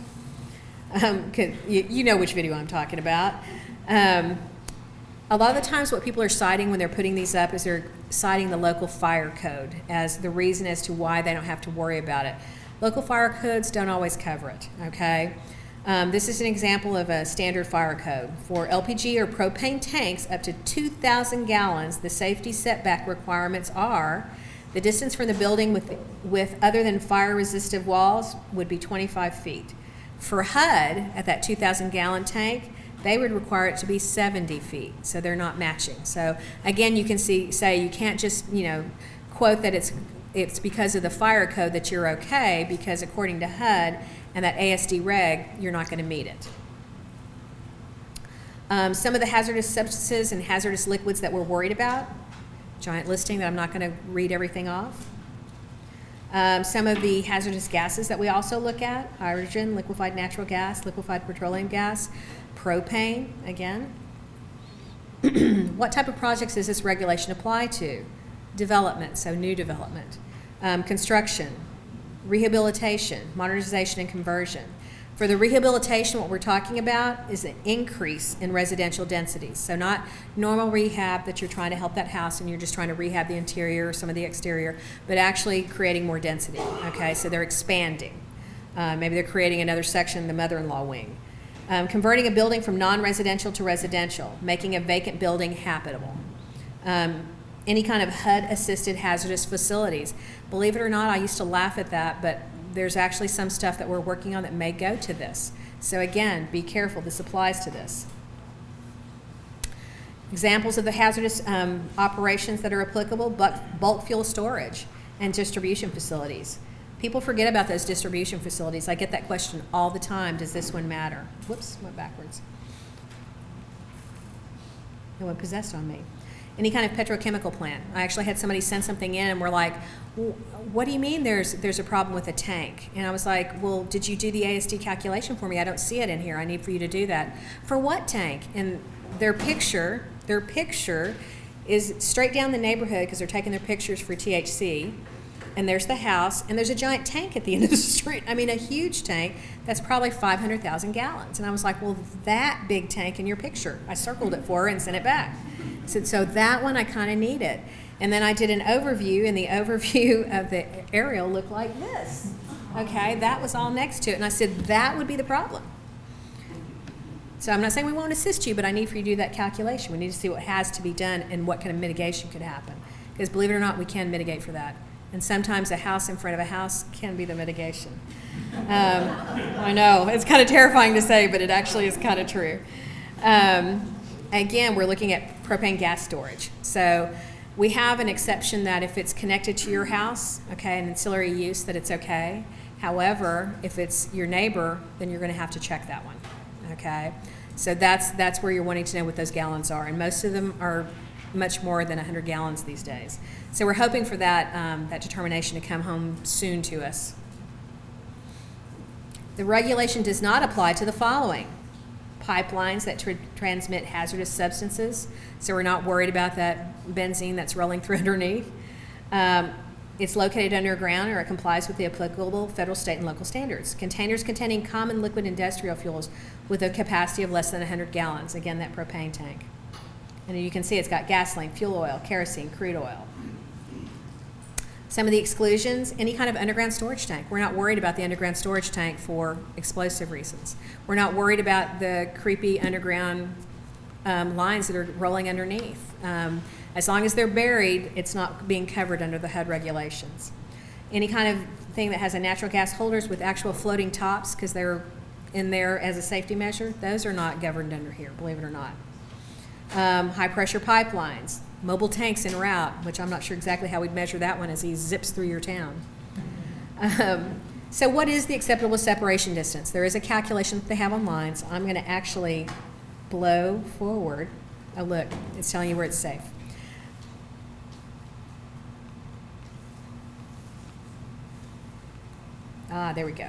'Cause you know which video I'm talking about. A lot of the times what people are citing when they're putting these up is they're citing the local fire code as the reason as to why they don't have to worry about it. Local fire codes don't always cover it, okay? This is an example of a standard fire code. For LPG or propane tanks up to 2,000 gallons, the safety setback requirements are the distance from the building with other than fire-resistive walls would be 25 feet. For HUD, at that 2,000 gallon tank, they would require it to be 70 feet, so they're not matching. So again, you can say you can't just, quote that it's because of the fire code that you're okay, because according to HUD and that ASD reg, you're not going to meet it. Some of the hazardous substances and hazardous liquids that we're worried about, giant listing that I'm not going to read everything off. Some of the hazardous gases that we also look at, hydrogen, liquefied natural gas, liquefied petroleum gas, propane, again. What type of projects does this regulation apply to? Development, so new development. Construction, rehabilitation, modernization, and conversion. For the rehabilitation, what we're talking about is an increase in residential densities. So not normal rehab that you're trying to help that house and you're just trying to rehab the interior or some of the exterior, but actually creating more density, okay? So they're expanding. Maybe they're creating another section, the mother-in-law wing. Converting a building from non-residential to residential, making a vacant building habitable. Any kind of HUD-assisted hazardous facilities. Believe it or not, I used to laugh at that, but there's actually some stuff that we're working on that may go to this. So again, be careful, this applies to this. Examples of the hazardous operations that are applicable, bulk fuel storage and distribution facilities. People forget about those distribution facilities. I get that question all the time, does this one matter? Whoops, went backwards. It went possessed on me. Any kind of petrochemical plant. I actually had somebody send something in and we're like, what do you mean there's a problem with a tank? And I was like, well, did you do the ASD calculation for me? I don't see it in here. I need for you to do that. For what tank? And their picture is straight down the neighborhood because they're taking their pictures for THC. And there's the house, and there's a giant tank at the end of the street. I mean, a huge tank that's probably 500,000 gallons. And I was like, well, that big tank in your picture. I circled it for her and sent it back. I said, so that one I kind of need it. And then I did an overview, and the overview of the aerial looked like this. Okay, that was all next to it. And I said, that would be the problem. So I'm not saying we won't assist you, but I need for you to do that calculation. We need to see what has to be done and what kind of mitigation could happen. Because believe it or not, we can mitigate for that. And sometimes a house in front of a house can be the mitigation. I know, it's kind of terrifying to say, but it actually is kind of true. Again, we're looking at propane gas storage. So we have an exception that if it's connected to your house, okay, an ancillary use, that it's okay. However, if it's your neighbor, then you're going to have to check that one, okay? So that's where you're wanting to know what those gallons are. And most of them are much more than 100 gallons these days. So we're hoping for that, that determination to come home soon to us. The regulation does not apply to the following: pipelines that transmit hazardous substances. So we're not worried about that benzene that's rolling through underneath. It's located underground or it complies with the applicable federal, state, and local standards. Containers containing common liquid industrial fuels with a capacity of less than 100 gallons. Again, that propane tank. And you can see it's got gasoline, fuel oil, kerosene, crude oil. Some of the exclusions, any kind of underground storage tank. We're not worried about the underground storage tank for explosive reasons. We're not worried about the creepy underground lines that are rolling underneath. As long as they're buried, it's not being covered under the HUD regulations. Any kind of thing that has a natural gas holders with actual floating tops, because they're in there as a safety measure, those are not governed under here, believe it or not. High pressure pipelines, mobile tanks en route, which I'm not sure exactly how we'd measure that one as he zips through your town. So what is the acceptable separation distance? There is a calculation that they have online, so I'm going to actually blow forward. Oh look, it's telling you where it's safe. Ah, there we go.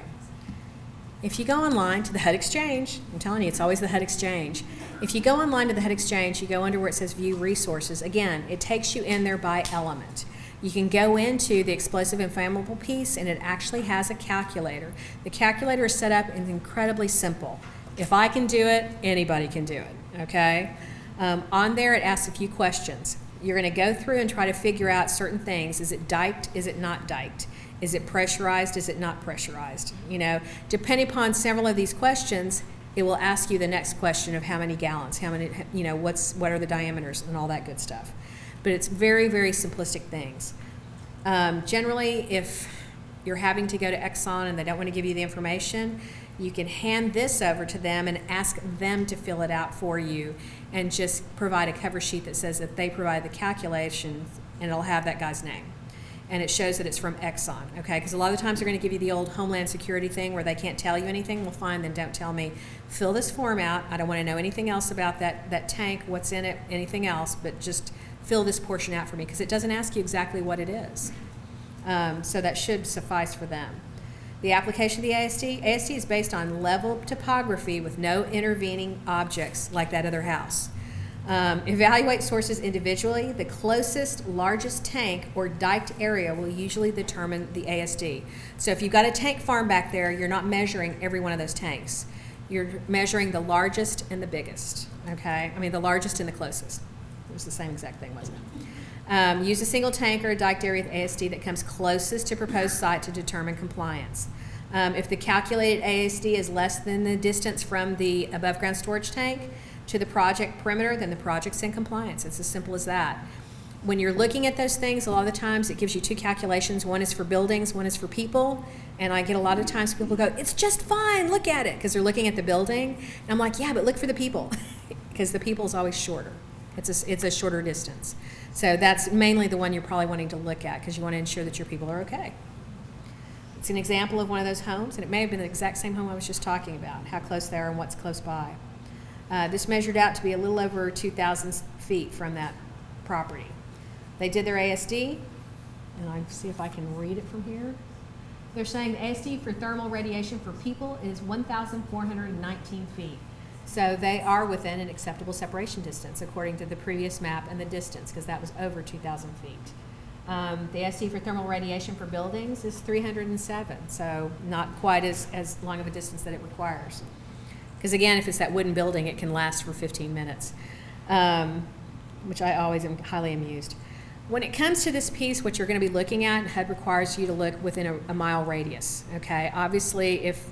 If you go online to the HUD Exchange, I'm telling you, it's always the HUD Exchange. If you go online to the HUD Exchange, you go under where it says View Resources. Again, it takes you in there by element. You can go into the explosive and flammable piece, and it actually has a calculator. The calculator is set up and incredibly simple. If I can do it, anybody can do it, okay? On there, it asks a few questions. You're going to go through and try to figure out certain things. Is it diked? Is it not diked? Is it pressurized? Is it not pressurized? You know, depending upon several of these questions, it will ask you the next question of how many gallons, how many, you know, what are the diameters and all that good stuff. But it's very, very simplistic things. Generally, if you're having to go to Exxon and they don't want to give you the information, You can hand this over to them and ask them to fill it out for you and just provide a cover sheet that says that they provide the calculations, and it'll have that guy's name. And it shows that it's from Exxon, okay? Because a lot of the times they're going to give you the old Homeland Security thing where they can't tell you anything. Well, fine, then don't tell me. Fill this form out. I don't want to know anything else about that tank, what's in it, anything else, but just fill this portion out for me because it doesn't ask you exactly what it is. So that should suffice for them. The application of the AST is based on level topography with no intervening objects like that other house. Evaluate sources individually. The closest, largest tank or diked area will usually determine the ASD. So if you've got a tank farm back there, you're not measuring every one of those tanks. You're measuring the largest and the biggest, okay? I mean, the largest and the closest. It was the same exact thing, wasn't it? Use a single tank or a diked area with ASD that comes closest to proposed site to determine compliance. If the calculated ASD is less than the distance from the above ground storage tank to the project perimeter, then the project's in compliance. It's as simple as that. When you're looking at those things, a lot of the times it gives you two calculations. One is for buildings, one is for people. And I get a lot of times people go, it's just fine, look at it, because they're looking at the building. And I'm like, yeah, but look for the people, because the people is always shorter. It's a shorter distance. So that's mainly the one you're probably wanting to look at because you want to ensure that your people are okay. It's an example of one of those homes, and it may have been the exact same home I was just talking about, how close they are and what's close by. This measured out to be a little over 2,000 feet from that property. They did their ASD, and I'll see if I can read it from here. They're saying the ASD for thermal radiation for people is 1,419 feet. So they are within an acceptable separation distance according to the previous map and the distance, because that was over 2,000 feet. The ASD for thermal radiation for buildings is 307, so not quite as long of a distance that it requires. Because again, if it's that wooden building, it can last for 15 minutes, which I always am highly amused. When it comes to this piece, what you're going to be looking at, HUD requires you to look within a mile radius, okay? Obviously, if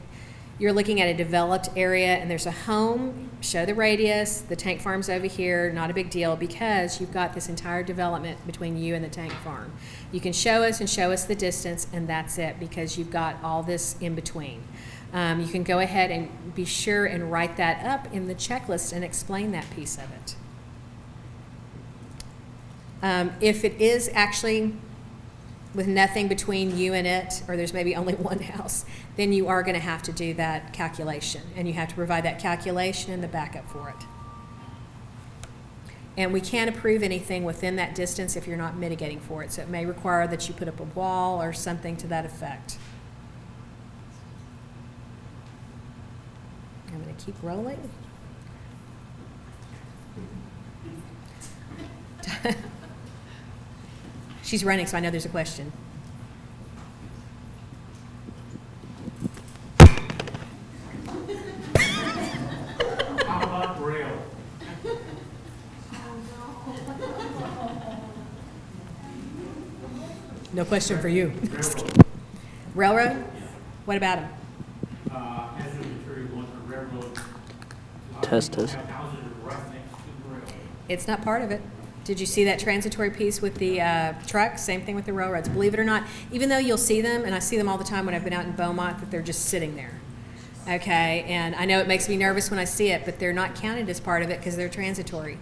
you're looking at a developed area and there's a home, show the radius, the tank farm's over here, not a big deal, because you've got this entire development between you and the tank farm. You can show us the distance, and that's it, because you've got all this in between. You can go ahead and be sure and write that up in the checklist and explain that piece of it. If it is actually with nothing between you and it, or there's maybe only one house, then you are going to have to do that calculation, and you have to provide that calculation and the backup for it. And we can't approve anything within that distance if you're not mitigating for it, so it may require that you put up a wall or something to that effect. I'm going to keep rolling. She's running, so I know there's a question. How about rail? No question for you. Railroad? What about them? As a material, once a railroad. Test. Houses right next to the railroad. It's not part of it. Did you see that transitory piece with the trucks? Same thing with the railroads. Believe it or not, even though you'll see them, and I see them all the time when I've been out in Beaumont, that they're just sitting there. Okay, and I know it makes me nervous when I see it, but they're not counted as part of it because they're transitory.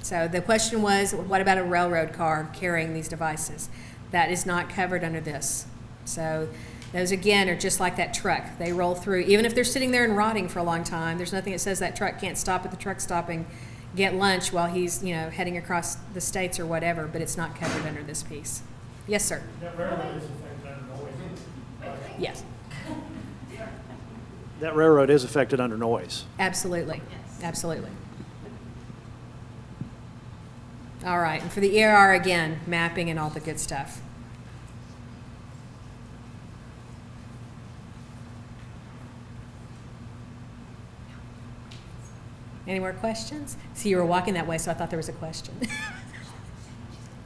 So the question was, what about a railroad car carrying these devices? That is not covered under this. So those, again, are just like that truck. They roll through. Even if they're sitting there and rotting for a long time, there's nothing that says that truck can't stop at the truck stopping, get lunch while he's, heading across the states or whatever, but it's not covered under this piece. Yes, sir. That railroad is affected under noise. Yes, That railroad is affected under noise. absolutely. Absolutely. All right, and for the ERR, again, mapping and all the good stuff. Any more questions? See, you were walking that way, so I thought there was a question.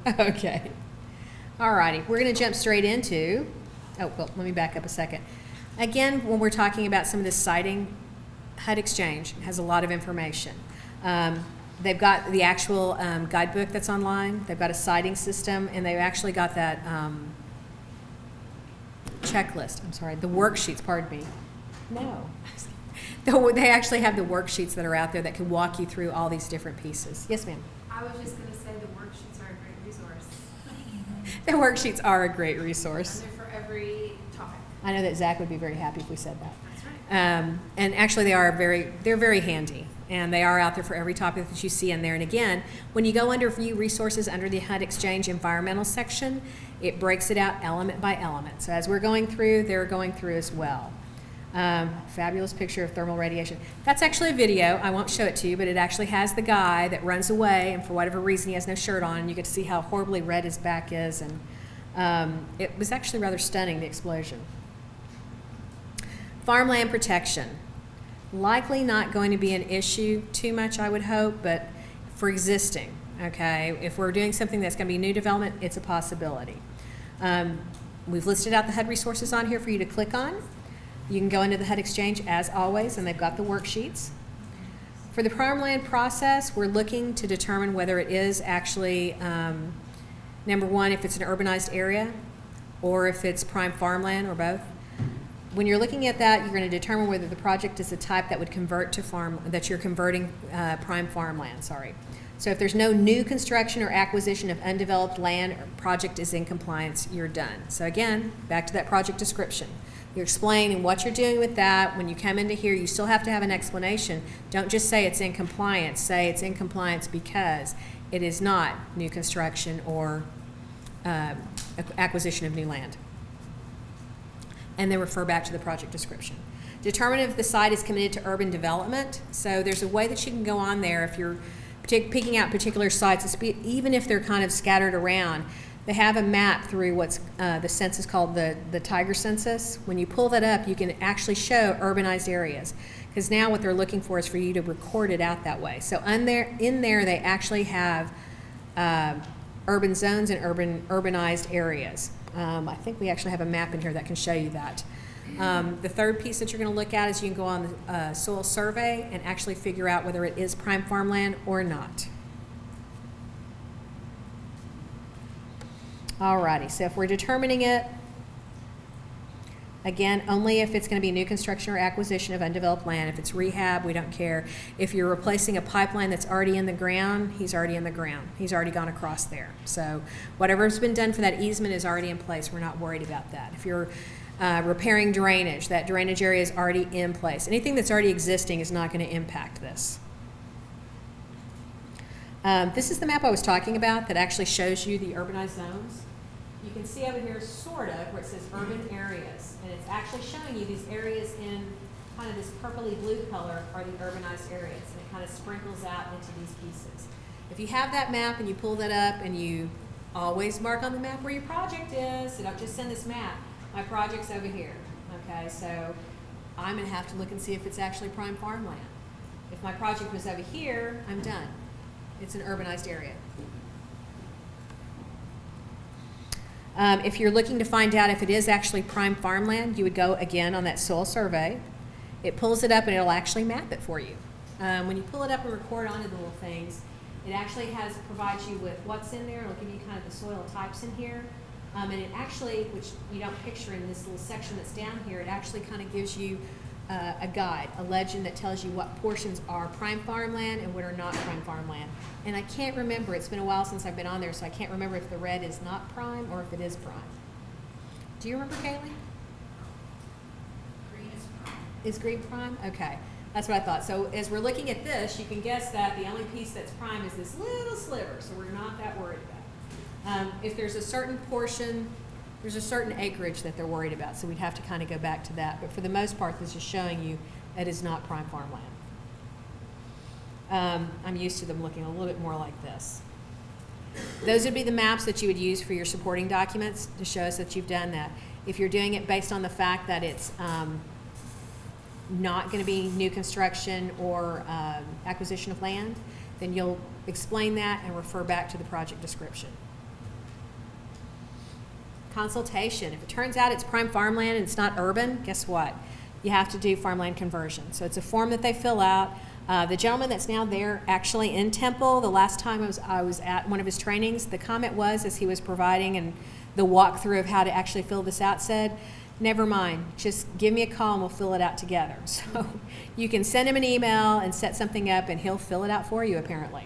Okay. All righty, we're going to jump straight into, let me back up a second. Again, when we're talking about some of this siting, HUD Exchange has a lot of information. They've got the actual guidebook that's online. They've got a siting system, and they've actually got that checklist. I'm sorry, the worksheets, pardon me. No. Though they actually have the worksheets that are out there that can walk you through all these different pieces. Yes, ma'am. I was just gonna say the worksheets are a great resource. The worksheets are a great resource. And they're for every topic. I know that Zach would be very happy if we said that. That's right. And actually, they're very handy, and they are out there for every topic that you see in there. And again, when you go under View Resources under the HUD Exchange Environmental section, it breaks it out element by element. So as we're going through, they're going through as well. Fabulous picture of thermal radiation. That's actually a video. I won't show it to you, but it actually has the guy that runs away, and for whatever reason, he has no shirt on, and you get to see how horribly red his back is. And it was actually rather stunning, the explosion. Farmland protection. Likely not going to be an issue too much, I would hope, but for existing, okay? If we're doing something that's going to be new development, it's a possibility. We've listed out the HUD resources on here for you to click on. You can go into the HUD Exchange as always, and they've got the worksheets. For the farmland process, we're looking to determine whether it is actually, number one, if it's an urbanized area, or if it's prime farmland, or both. When you're looking at that, you're going to determine whether the project is the type that would convert to farm, that you're converting prime farmland, sorry. So if there's no new construction or acquisition of undeveloped land, or project is in compliance, you're done. So again, back to that project description. You're explaining what you're doing with that. When you come into here, you still have to have an explanation. Don't just say it's in compliance. Say it's in compliance because it is not new construction or acquisition of new land. And then refer back to the project description. Determine if the site is committed to urban development. So there's a way that you can go on there if you're picking out particular sites, even if they're kind of scattered around. They have a map through what's the census called the Tiger Census. When you pull that up, you can actually show urbanized areas, because now what they're looking for is for you to record it out that way. So in there they actually have urban zones and urbanized areas. I think we actually have a map in here that can show you that. The third piece that you're going to look at is you can go on the soil survey and actually figure out whether it is prime farmland or not. Alrighty, so if we're determining it, again, only if it's going to be new construction or acquisition of undeveloped land. If it's rehab, we don't care. If you're replacing a pipeline that's already in the ground, he's already in the ground. He's already gone across there. So whatever's been done for that easement is already in place. We're not worried about that. If you're repairing drainage, that drainage area is already in place. Anything that's already existing is not going to impact this. This is the map I was talking about that actually shows you the urbanized zones. You can see over here sort of where it says urban areas, and it's actually showing you these areas in kind of this purpley blue color are the urbanized areas, and it kind of sprinkles out into these pieces. If you have that map and you pull that up, and you always mark on the map where your project is, so don't just send this map. My project's over here, okay? So I'm gonna have to look and see if it's actually prime farmland. If my project was over here, I'm done. It's an urbanized area. If you're looking to find out if it is actually prime farmland, you would go again on that soil survey. It pulls it up and it'll actually map it for you. When you pull it up and record onto the little things, it actually provides you with what's in there. It'll give you kind of the soil types in here. And it actually, which you don't picture in this little section that's down here, it actually kind of gives you a guide, a legend that tells you what portions are prime farmland and what are not prime farmland. And I can't remember, it's been a while since I've been on there, so I can't remember if the red is not prime or if it is prime. Do you remember, Kaylee? Green is prime. Is green prime? Okay, that's what I thought. So as we're looking at this, you can guess that the only piece that's prime is this little sliver, so we're not that worried about it. If there's a certain portion, there's a certain acreage that they're worried about, so we'd have to kind of go back to that. But for the most part, this is showing you that is not prime farmland. I'm used to them looking a little bit more like this. Those would be the maps that you would use for your supporting documents to show us that you've done that. If you're doing it based on the fact that it's not going to be new construction or acquisition of land, then you'll explain that and refer back to the project description. Consultation. If it turns out it's prime farmland and it's not urban, guess what? You have to do farmland conversion. So it's a form that they fill out. The gentleman that's now there actually in Temple, the last time I was at one of his trainings, the comment was, as he was providing and the walkthrough of how to actually fill this out, said, never mind. Just give me a call and we'll fill it out together. So you can send him an email and set something up and he'll fill it out for you apparently.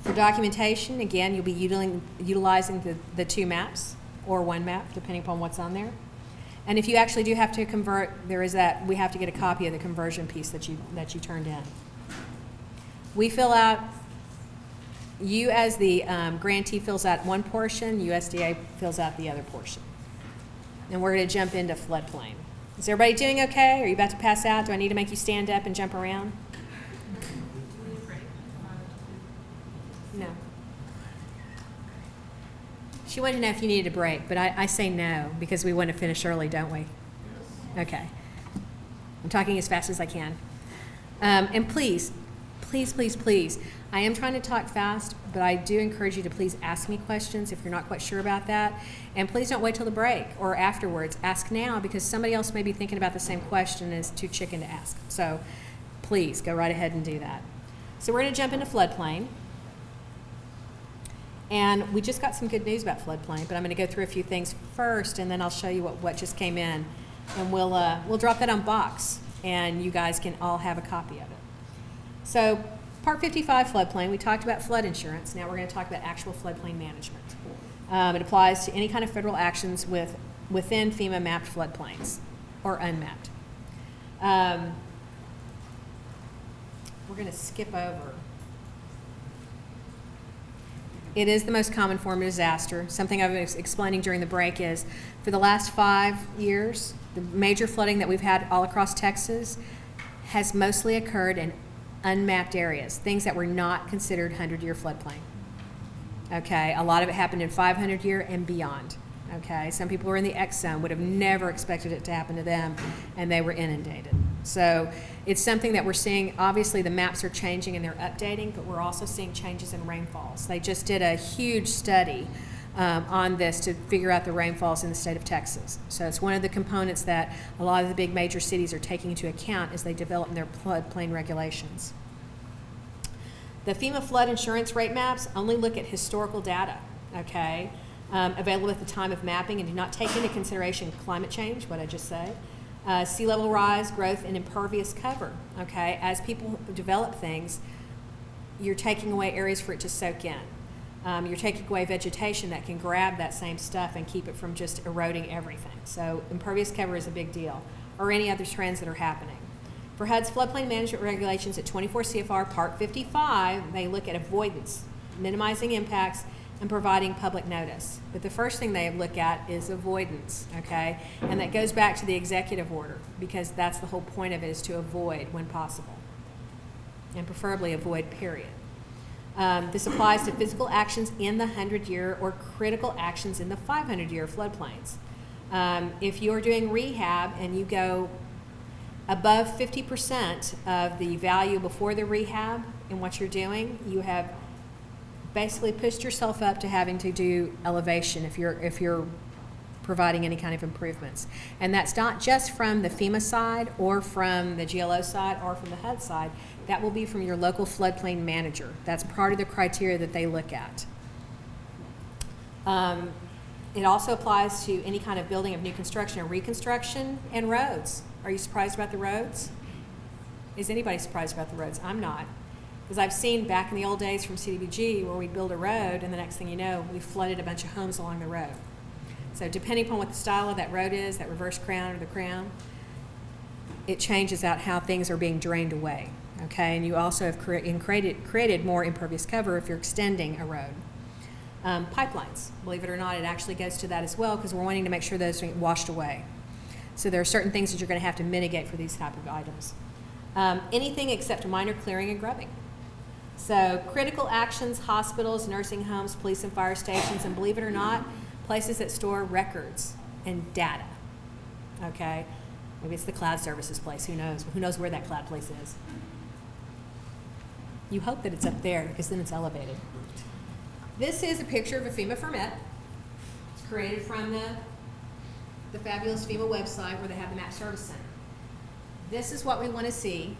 For documentation, again, you'll be utilizing the two maps or one map, depending upon what's on there. And if you actually do have to convert, we have to get a copy of the conversion piece that you turned in. We fill out, you as the grantee fills out one portion, USDA fills out the other portion. And we're going to jump into floodplain. Is everybody doing okay? Are you about to pass out? Do I need to make you stand up and jump around? No. She wanted to know if you needed a break, but I say no because we want to finish early, don't we? Okay. I'm talking as fast as I can. And please, I am trying to talk fast, but I do encourage you to please ask me questions if you're not quite sure about that. And please don't wait till the break or afterwards. Ask now because somebody else may be thinking about the same question and is too chicken to ask. So please go right ahead and do that. So we're going to jump into floodplain. And we just got some good news about floodplain, but I'm going to go through a few things first, and then I'll show you what just came in. And we'll drop that on Box, and you guys can all have a copy of it. So Part 55 floodplain, we talked about flood insurance. Now we're going to talk about actual floodplain management. It applies to any kind of federal actions within FEMA mapped floodplains or unmapped. We're going to skip over. It is the most common form of disaster. Something I was explaining during the break is for the last 5 years, the major flooding that we've had all across Texas has mostly occurred in unmapped areas, things that were not considered 100-year floodplain. Okay, a lot of it happened in 500-year and beyond. Okay, some people were in the X zone, would have never expected it to happen to them, and they were inundated. So it's something that we're seeing. Obviously, the maps are changing and they're updating, but we're also seeing changes in rainfalls. They just did a huge study on this to figure out the rainfalls in the state of Texas. So it's one of the components that a lot of the big major cities are taking into account as they develop their floodplain regulations. The FEMA flood insurance rate maps only look at historical data, okay, available at the time of mapping and do not take into consideration climate change, what I just said, sea level rise, growth, and impervious cover, okay? As people develop things, you're taking away areas for it to soak in. You're taking away vegetation that can grab that same stuff and keep it from just eroding everything. So impervious cover is a big deal, or any other trends that are happening. For HUD's floodplain management regulations at 24 CFR Part 55, they look at avoidance, minimizing impacts, and providing public notice. But the first thing they look at is avoidance, okay? And that goes back to the executive order because that's the whole point of it, is to avoid when possible, and preferably avoid, period. This applies to physical actions in the 100-year or critical actions in the 500-year floodplains. If you're doing rehab and you go above 50% of the value before the rehab in what you're doing, you have basically pushed yourself up to having to do elevation if you're providing any kind of improvements. And that's not just from the FEMA side or from the GLO side or from the HUD side. That will be from your local floodplain manager. That's part of the criteria that they look at. It also applies to any kind of building of new construction or reconstruction and roads. Are you surprised about the roads? Is anybody surprised about the roads? I'm not. Because I've seen back in the old days from CDBG where we'd build a road and the next thing you know, we flooded a bunch of homes along the road. So depending upon what the style of that road is, that reverse crown or the crown, it changes out how things are being drained away. Okay, and you also have created more impervious cover if you're extending a road. Pipelines, believe it or not, it actually goes to that as well because we're wanting to make sure those don't get washed away. So there are certain things that you're going to have to mitigate for these type of items. Anything except minor clearing and grubbing. So critical actions, hospitals, nursing homes, police and fire stations, and believe it or not, places that store records and data. Okay, maybe it's the cloud services place. Who knows? Who knows where that cloud place is? You hope that it's up there because then it's elevated. This is a picture of a FEMA permit. It's created from the fabulous FEMA website where they have the Map Service Center. This is what we want to see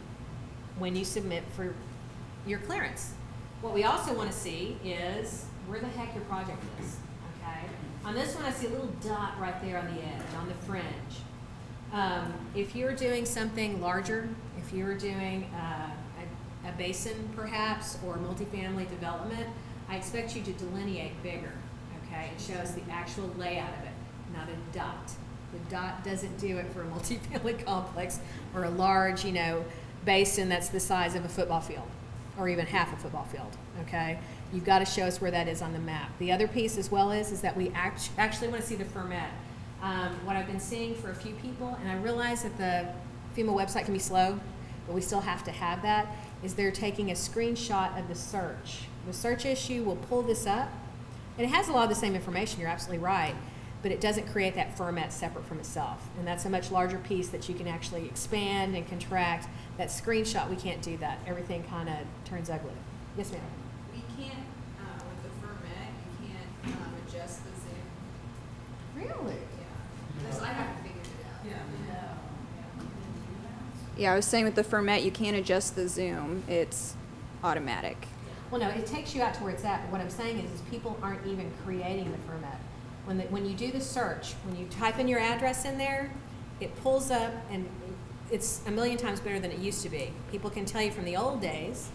when you submit for your clearance. What we also want to see is where the heck your project is, okay? On this one, I see a little dot right there on the edge, on the fringe. If you're doing something larger, if you're doing a basin perhaps, or multifamily development, I expect you to delineate bigger, okay? It shows the actual layout of it, not a dot. The dot doesn't do it for a multifamily complex or a large, basin that's the size of a football field, or even half a football field, okay? You've got to show us where that is on the map. The other piece as well is that we actually want to see the ferment. What I've been seeing for a few people, and I realize that the FEMA website can be slow, but we still have to have that, is they're taking a screenshot of the search. The search issue will pull this up, and it has a lot of the same information, you're absolutely right, but it doesn't create that format separate from itself. And that's a much larger piece that you can actually expand and contract. That screenshot, we can't do that. Everything kind of turns ugly. Yes, ma'am? We can't, with the ferment, you can't adjust the zoom. Really? Yeah, because I haven't figured it out. Yeah. Yeah, I was saying with the ferment, you can't adjust the zoom. It's automatic. Well, no, it takes you out to where it's at, but what I'm saying is people aren't even creating the format. When you do the search, when you type in your address in there, it pulls up, and it's a million times better than it used to be. People can tell you from the old days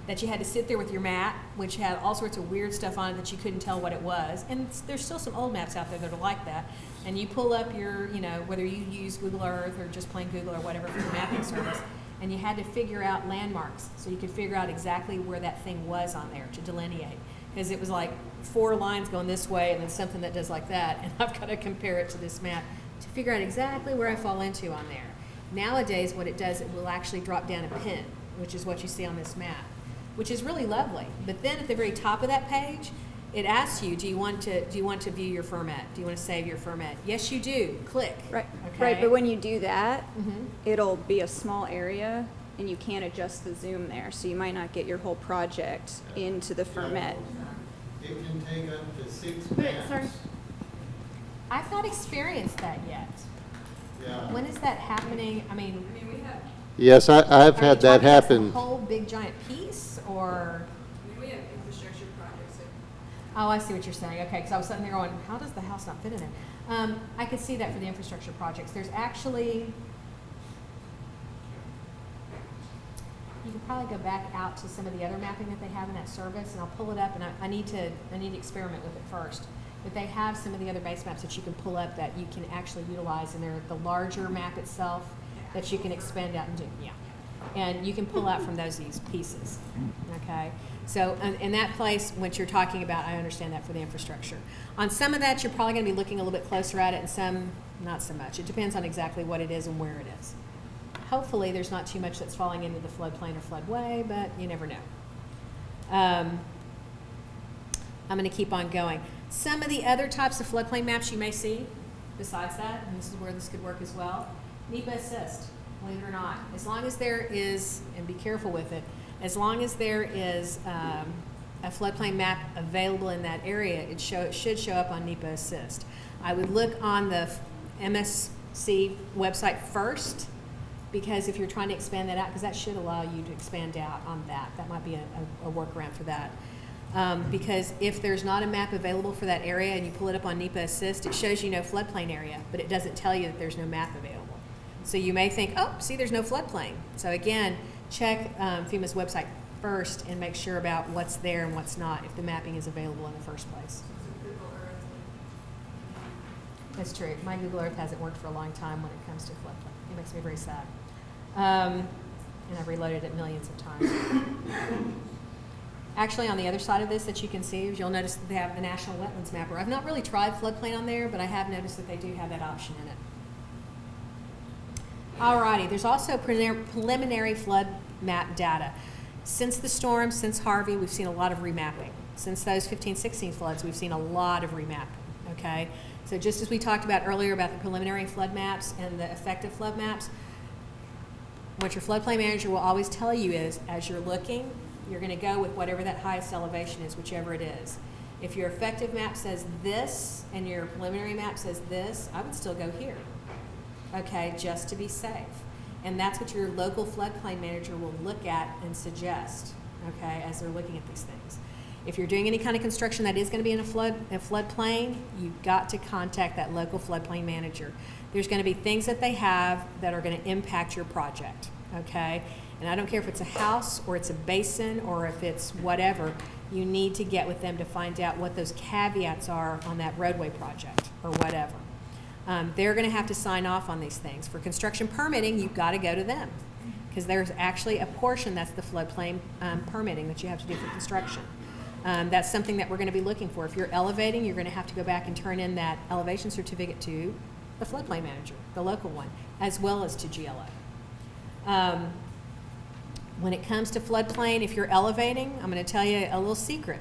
that you had to sit there with your map, which had all sorts of weird stuff on it that you couldn't tell what it was. And there's still some old maps out there that are like that. And you pull up your, whether you use Google Earth or just plain Google or whatever for your mapping service, and you had to figure out landmarks so you could figure out exactly where that thing was on there to delineate. Because it was like 4 lines going this way and then something that does like that, and I've got to compare it to this map to figure out exactly where I fall into on there. Nowadays, what it does, it will actually drop down a pin, which is what you see on this map, which is really lovely. But then at the very top of that page, it asks you, do you want to view your format? Do you want to save your format? Yes, you do. Click. Right. Okay. Right, but when you do that, Mhm. it'll be a small area, and you can't adjust the zoom there, so you might not get your whole project into the ferment. It can take up to 6 But, sorry. maps. I've not experienced that yet. Yeah. When is that happening? I mean, Yes, I've are you had that talking about the happen. whole big giant piece, or? We have infrastructure projects that Oh, I see what you're saying. Okay, because I was sitting there going, how does the house not fit in it? I could see that for the infrastructure projects. There's actually, you can probably go back out to some of the other mapping that they have in that service, and I'll pull it up, and I need to experiment with it first. But they have some of the other base maps that you can pull up that you can actually utilize, and they're the larger map itself that you can expand out and do. Yeah. And you can pull out from those these pieces, okay? So in that place, what you're talking about, I understand that for the infrastructure. On some of that, you're probably going to be looking a little bit closer at it, and some, not so much. It depends on exactly what it is and where it is. Hopefully, there's not too much that's falling into the floodplain or floodway, but you never know. I'm going to keep on going. Some of the other types of floodplain maps you may see, besides that, and this is where this could work as well, NEPA assist, believe it or not. As long as there is, and be careful with it, as long as there is a floodplain map available in that area, it should show up on NEPA assist. I would look on the MSC website first, because if you're trying to expand that out, because that should allow you to expand out on that. That might be a workaround for that. Because if there's not a map available for that area and you pull it up on NEPA Assist, it shows you no floodplain area, but it doesn't tell you that there's no map available. So you may think, oh, see, there's no floodplain. So again, check FEMA's website first and make sure about what's there and what's not, if the mapping is available in the first place. That's true. My Google Earth hasn't worked for a long time when it comes to floodplain. It makes me very sad. And I've reloaded it millions of times. Actually, on the other side of this that you can see, is you'll notice that they have the National Wetlands Mapper. I've not really tried floodplain on there, but I have noticed that they do have that option in it. Alrighty, there's also preliminary flood map data. Since the storm, since Harvey, we've seen a lot of remapping. Since those 15-16 floods, we've seen a lot of remapping, okay? So just as we talked about earlier about the preliminary flood maps and the effective flood maps, what your floodplain manager will always tell you is, as you're looking, you're going to go with whatever that highest elevation is, whichever it is. If your effective map says this and your preliminary map says this, I would still go here, okay, just to be safe. And that's what your local floodplain manager will look at and suggest, okay, as they're looking at these things. If you're doing any kind of construction that is going to be in a floodplain, you've got to contact that local floodplain manager. There's going to be things that they have that are going to impact your project, okay? And I don't care if it's a house or it's a basin or if it's whatever, you need to get with them to find out what those caveats are on that roadway project or whatever. They're going to have to sign off on these things. For construction permitting, you've got to go to them because there's actually a portion that's the floodplain permitting that you have to do for construction. That's something that we're going to be looking for. If you're elevating, you're going to have to go back and turn in that elevation certificate to the floodplain manager, the local one, as well as to GLO. When it comes to floodplain, if you're elevating, I'm going to tell you a little secret.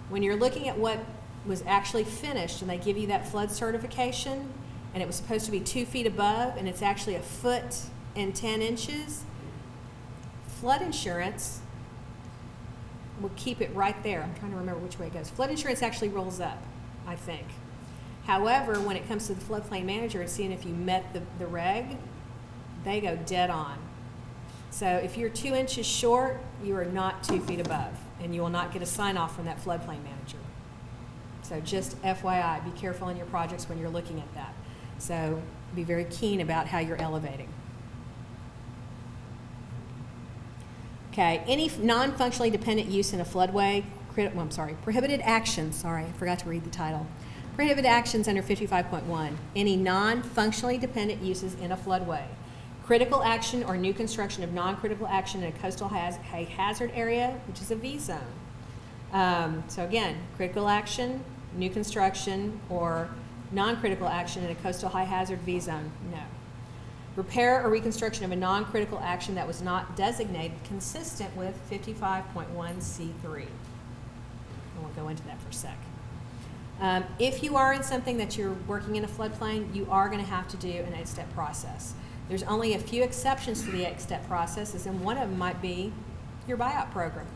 When you're looking at what was actually finished and they give you that flood certification and it was supposed to be 2 feet above and it's actually 1.10 feet, flood insurance will keep it right there. I'm trying to remember which way it goes. Flood insurance actually rolls up, I think. However, when it comes to the floodplain manager and seeing if you met the reg, they go dead on. So if you're 2 inches short, you are not 2 feet above, and you will not get a sign off from that floodplain manager. So just FYI, be careful in your projects when you're looking at that. So be very keen about how you're elevating. Okay, any non-functionally dependent use in a floodway, prohibited actions, I forgot to read the title. Prohibited actions under 55.1, any non-functionally dependent uses in a floodway. Critical action or new construction of non-critical action in a coastal high hazard area, which is a V zone. So again, critical action, new construction, or non-critical action in a coastal high hazard V zone, no. Repair or reconstruction of a non-critical action that was not designated consistent with 55.1C3. I won't go into that for a sec. If you are in something that you're working in a floodplain, you are going to have to do an 8-step process. There's only a few exceptions to the 8-step processes, and one of them might be your buyout program.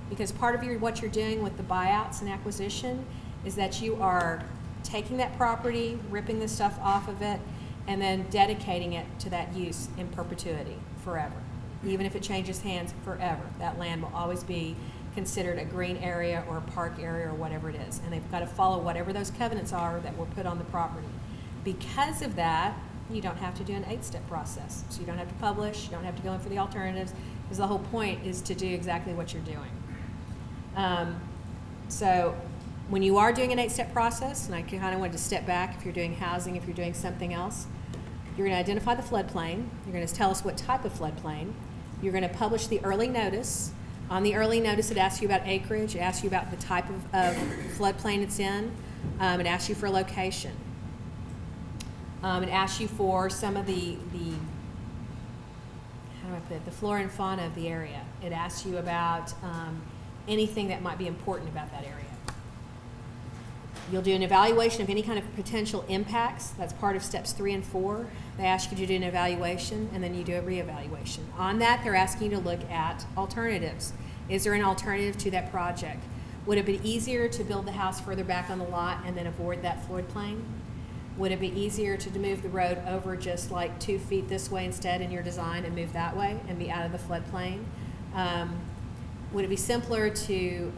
Because part of what you're doing with the buyouts and acquisition is that you are taking that property, ripping the stuff off of it, and then dedicating it to that use in perpetuity, forever. Even if it changes hands, forever. That land will always be considered a green area or a park area or whatever it is. And they've got to follow whatever those covenants are that were put on the property. Because of that, you don't have to do an 8-step process. So you don't have to publish, you don't have to go in for the alternatives, because the whole point is to do exactly what you're doing. So when you are doing an 8-step process, and I kind of wanted to step back, if you're doing housing, if you're doing something else, you're going to identify the floodplain. You're going to tell us what type of floodplain. You're going to publish the early notice. On the early notice, it asks you about acreage. It asks you about the type of floodplain it's in. It asks you for a location. It asks you for some of the how do I put it, the flora and fauna of the area. It asks you about anything that might be important about that area. You'll do an evaluation of any kind of potential impacts. That's part of steps 3 and 4. They ask you to do an evaluation, and then you do a reevaluation. On that, they're asking you to look at alternatives. Is there an alternative to that project? Would it be easier to build the house further back on the lot and then avoid that floodplain? Would it be easier to move the road over just like 2 feet this way instead in your design and move that way and be out of the floodplain? Would it be simpler to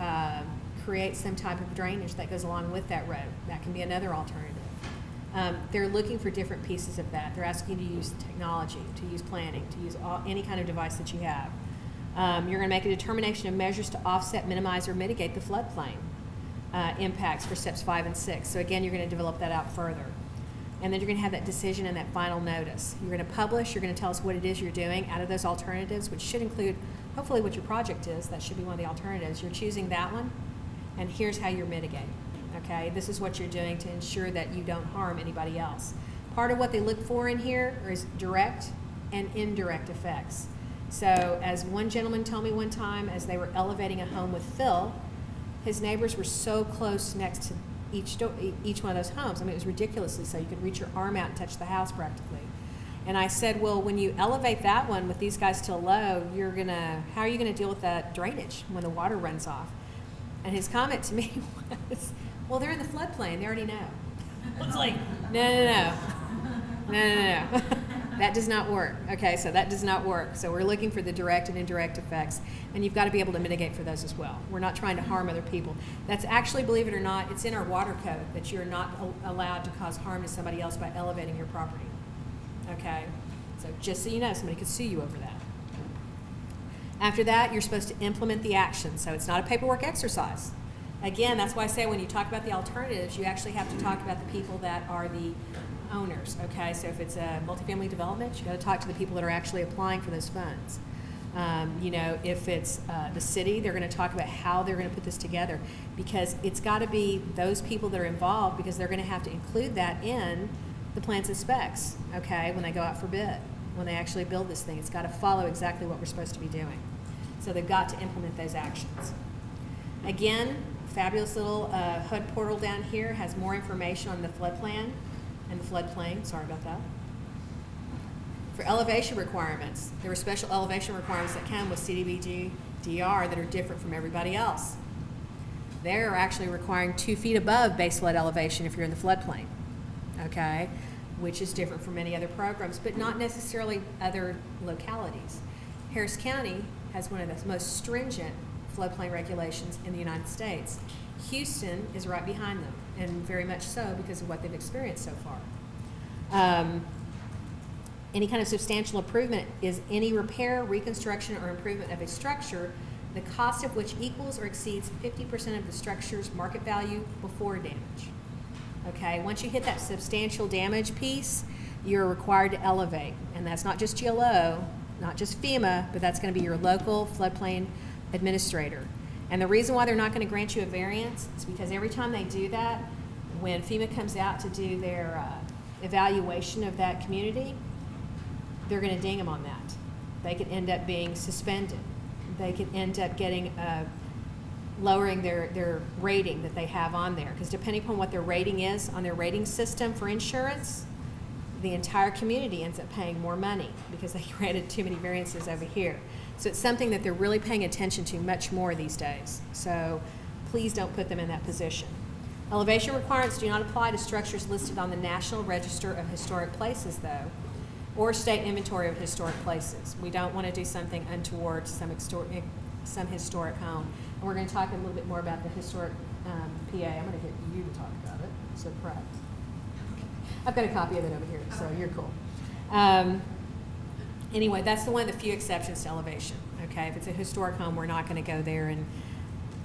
create some type of drainage that goes along with that road? That can be another alternative. They're looking for different pieces of that. They're asking you to use technology, to use planning, to use any kind of device that you have. You're going to make a determination of measures to offset, minimize, or mitigate the floodplain impacts for steps 5 and 6. So again, you're going to develop that out further. And then you're going to have that decision and that final notice. You're going to publish, you're going to tell us what it is you're doing out of those alternatives, which should include hopefully what your project is. That should be one of the alternatives. You're choosing that one, and here's how you're mitigating. Okay, this is what you're doing to ensure that you don't harm anybody else. Part of what they look for in here is direct and indirect effects. So as one gentleman told me one time, as they were elevating a home with Phil, his neighbors were so close next to each one of those homes. I mean, it was ridiculously so. You could reach your arm out and touch the house practically. And I said, well, when you elevate that one with these guys still low, how are you gonna deal with that drainage when the water runs off? And his comment to me was, well, they're in the floodplain, they already know. It's like, no. That does not work. Okay, so that does not work. So we're looking for the direct and indirect effects, and you've got to be able to mitigate for those as well. We're not trying to harm other people. That's actually, believe it or not, it's in our water code that you're not allowed to cause harm to somebody else by elevating your property. Okay, so just so you know, somebody could sue you over that. After that, you're supposed to implement the action. So it's not a paperwork exercise. Again, that's why I say when you talk about the alternatives, you actually have to talk about the people that are the owners. Okay, so if it's a multifamily development, you got to talk to the people that are actually applying for those funds. You know, if it's the city, they're going to talk about how they're going to put this together, because it's got to be those people that are involved, because they're going to have to include that in the plans and specs. Okay, when they go out for bid, when they actually build this thing, it's got to follow exactly what we're supposed to be doing. So they've got to implement those actions. Again, fabulous little HUD portal down here has more information on the flood plan and the floodplain. Sorry about that. For elevation requirements, there are special elevation requirements that come with CDBG-DR that are different from everybody else. They're actually requiring 2 feet above base flood elevation if you're in the floodplain, okay, which is different from many other programs, but not necessarily other localities. Harris County has one of the most stringent floodplain regulations in the United States. Houston is right behind them, and very much so because of what they've experienced so far. Any kind of substantial improvement is any repair, reconstruction, or improvement of a structure, the cost of which equals or exceeds 50% of the structure's market value before damage. Okay, once you hit that substantial damage piece, you're required to elevate, and that's not just GLO, not just FEMA, but that's going to be your local floodplain administrator. And the reason why they're not going to grant you a variance is because every time they do that, when FEMA comes out to do their evaluation of that community, they're going to ding them on that. They could end up being suspended. They could end up getting lowering their rating that they have on there, because depending upon what their rating is on their rating system for insurance, the entire community ends up paying more money because they granted too many variances over here. So it's something that they're really paying attention to much more these days. So please don't put them in that position. Elevation requirements do not apply to structures listed on the National Register of Historic Places, though, or State Inventory of Historic Places. We don't want to do something untoward some historic home. And we're going to talk a little bit more about the historic PA. I'm going to get you to talk about it, so correct. I've got a copy of it over here, so you're cool. Anyway, that's the one of the few exceptions to elevation. Okay, if it's a historic home, we're not going to go there and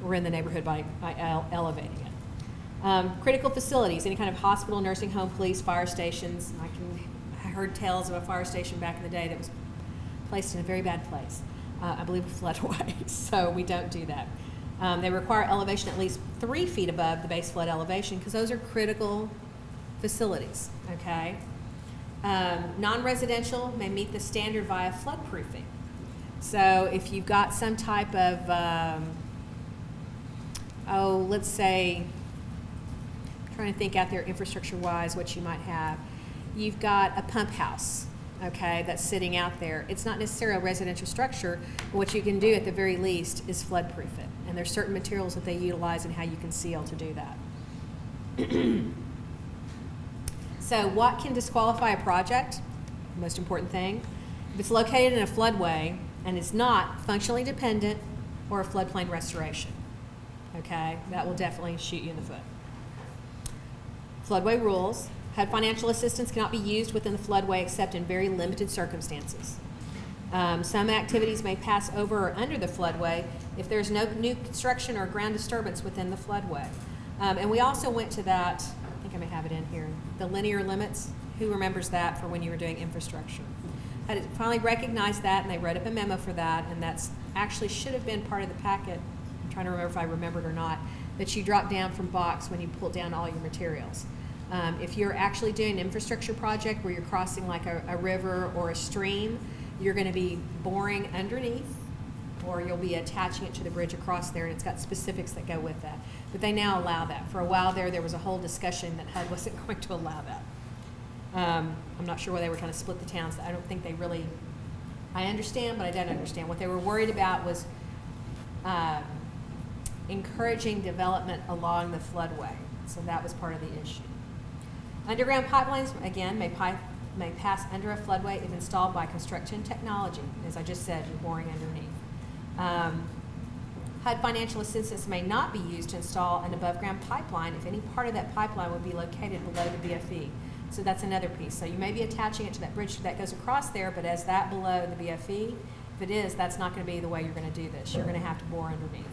we're in the neighborhood by elevating it. Critical facilities, any kind of hospital, nursing home, police, fire stations. I heard tales of a fire station back in the day that was placed in a very bad place. I believe a floodway, so we don't do that. They require elevation at least 3 feet above the base flood elevation because those are critical facilities, okay? Non-residential may meet the standard via floodproofing. So if you've got some type of, let's say, I'm trying to think out there infrastructure-wise what you might have. You've got a pump house, okay, that's sitting out there. It's not necessarily a residential structure, but what you can do at the very least is floodproof it. And there's certain materials that they utilize and how you can seal to do that. So what can disqualify a project? Most important thing. If it's located in a floodway and is not functionally dependent or a floodplain restoration, okay, that will definitely shoot you in the foot. Floodway rules. HUD financial assistance cannot be used within the floodway except in very limited circumstances. Some activities may pass over or under the floodway if there's no new construction or ground disturbance within the floodway. And we also went to that, I think I may have it in here, the linear limits. Who remembers that for when you were doing infrastructure? HUD finally recognized that, and they wrote up a memo for that, and that's actually should have been part of the packet. I'm trying to remember if I remembered or not, that you drop down from box when you pull down all your materials. If you're actually doing an infrastructure project where you're crossing like a river or a stream, you're going to be boring underneath, or you'll be attaching it to the bridge across there, and it's got specifics that go with that. But they now allow that. For a while there was a whole discussion that HUD wasn't going to allow that. I'm not sure why they were trying to split the towns. I don't think they really, I understand, but I don't understand. What they were worried about was encouraging development along the floodway. So that was part of the issue. Underground pipelines, again, may may pass under a floodway if installed by construction technology. As I just said, you're boring underneath. HUD financial assistance may not be used to install an above-ground pipeline if any part of that pipeline would be located below the BFE. So that's another piece. So you may be attaching it to that bridge that goes across there, but as that below the BFE, if it is, that's not going to be the way you're going to do this. You're going to have to bore underneath.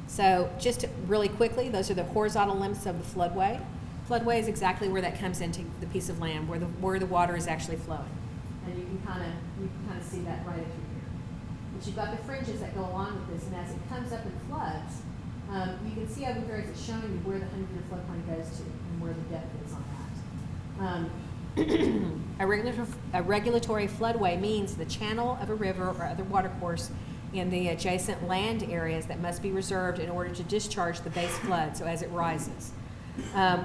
So just really quickly, those are the horizontal limits of the floodway. Floodway is exactly where that comes into the piece of land, where the water is actually flowing. And you can kind of see that right through here. But you've got the fringes that go along with this, and as it comes up and floods, you can see over here as it's showing you where the 100-year floodplain goes to and where the depth is on that. A regulatory floodway means the channel of a river or other watercourse in the adjacent land areas that must be reserved in order to discharge the base flood, so as it rises,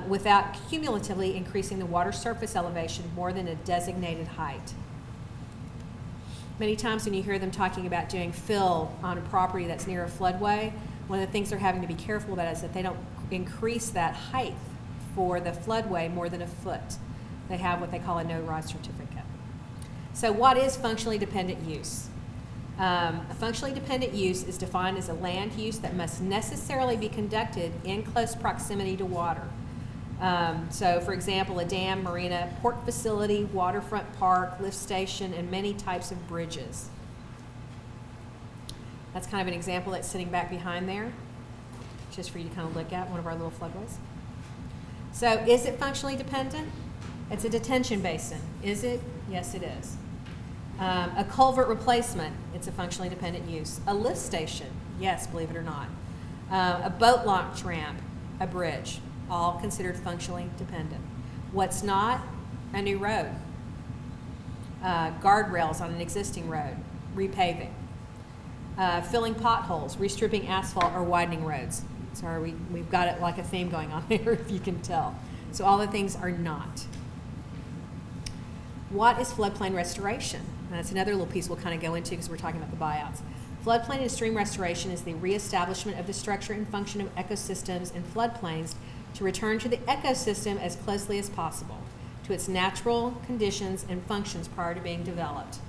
without cumulatively increasing the water surface elevation more than a designated height. Many times when you hear them talking about doing fill on a property that's near a floodway, one of the things they're having to be careful about is that they don't increase that height for the floodway more than a foot. They have what they call a no-rise certificate. So what is functionally dependent use? A functionally dependent use is defined as a land use that must necessarily be conducted in close proximity to water. So for example, a dam, marina, port facility, waterfront park, lift station, and many types of bridges. That's kind of an example that's sitting back behind there, just for you to kind of look at, one of our little floodways. So is it functionally dependent? It's a detention basin. Is it? Yes, it is. A culvert replacement, it's a functionally dependent use. A lift station, yes, believe it or not. A boat launch ramp, a bridge, all considered functionally dependent. What's not? A new road. Guardrails on an existing road, repaving. Filling potholes, restripping asphalt, or widening roads. Sorry, we've got it like a theme going on here, if you can tell. So all the things are not. What is floodplain restoration? And that's another little piece we'll kind of go into because we're talking about the buyouts. Floodplain and stream restoration is the reestablishment of the structure and function of ecosystems and floodplains to return to the ecosystem as closely as possible to its natural conditions and functions prior to being developed.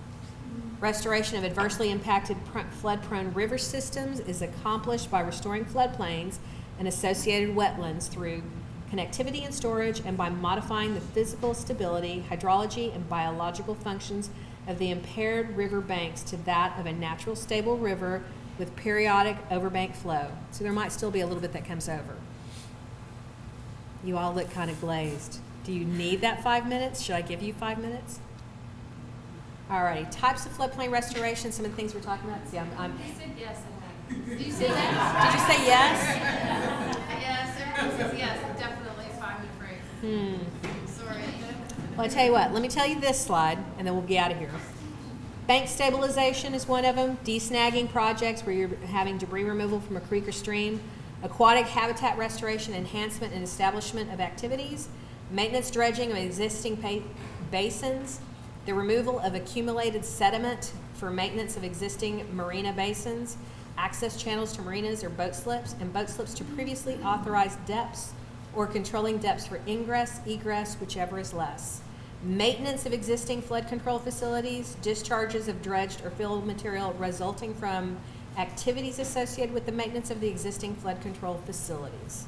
Restoration of adversely impacted flood-prone river systems is accomplished by restoring floodplains and associated wetlands through connectivity and storage, and by modifying the physical stability, hydrology, and biological functions of the impaired river banks to that of a natural stable river with periodic overbank flow. So there might still be a little bit that comes over. You all look kind of glazed. Do you need that 5 minutes? Should I give you 5 minutes? Alrighty, types of floodplain restoration, some of the things we're talking about. See, You said yes, I think. Did you say Did that? you say yes? Yes, everyone says yes, definitely 5-minute break. Sorry. Well, I tell you what, let me tell you this slide, and then we'll get out of here. Bank stabilization is one of them. Desnagging projects where you're having debris removal from a creek or stream. Aquatic habitat restoration, enhancement, and establishment of activities. Maintenance dredging of existing basins. The removal of accumulated sediment for maintenance of existing marina basins. Access channels to marinas or boat slips, and boat slips to previously authorized depths or controlling depths for ingress, egress, whichever is less. Maintenance of existing flood control facilities, discharges of dredged or filled material resulting from activities associated with the maintenance of the existing flood control facilities.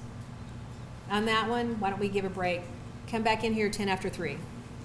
On that one, why don't we give a break? Come back in here 10 after 3.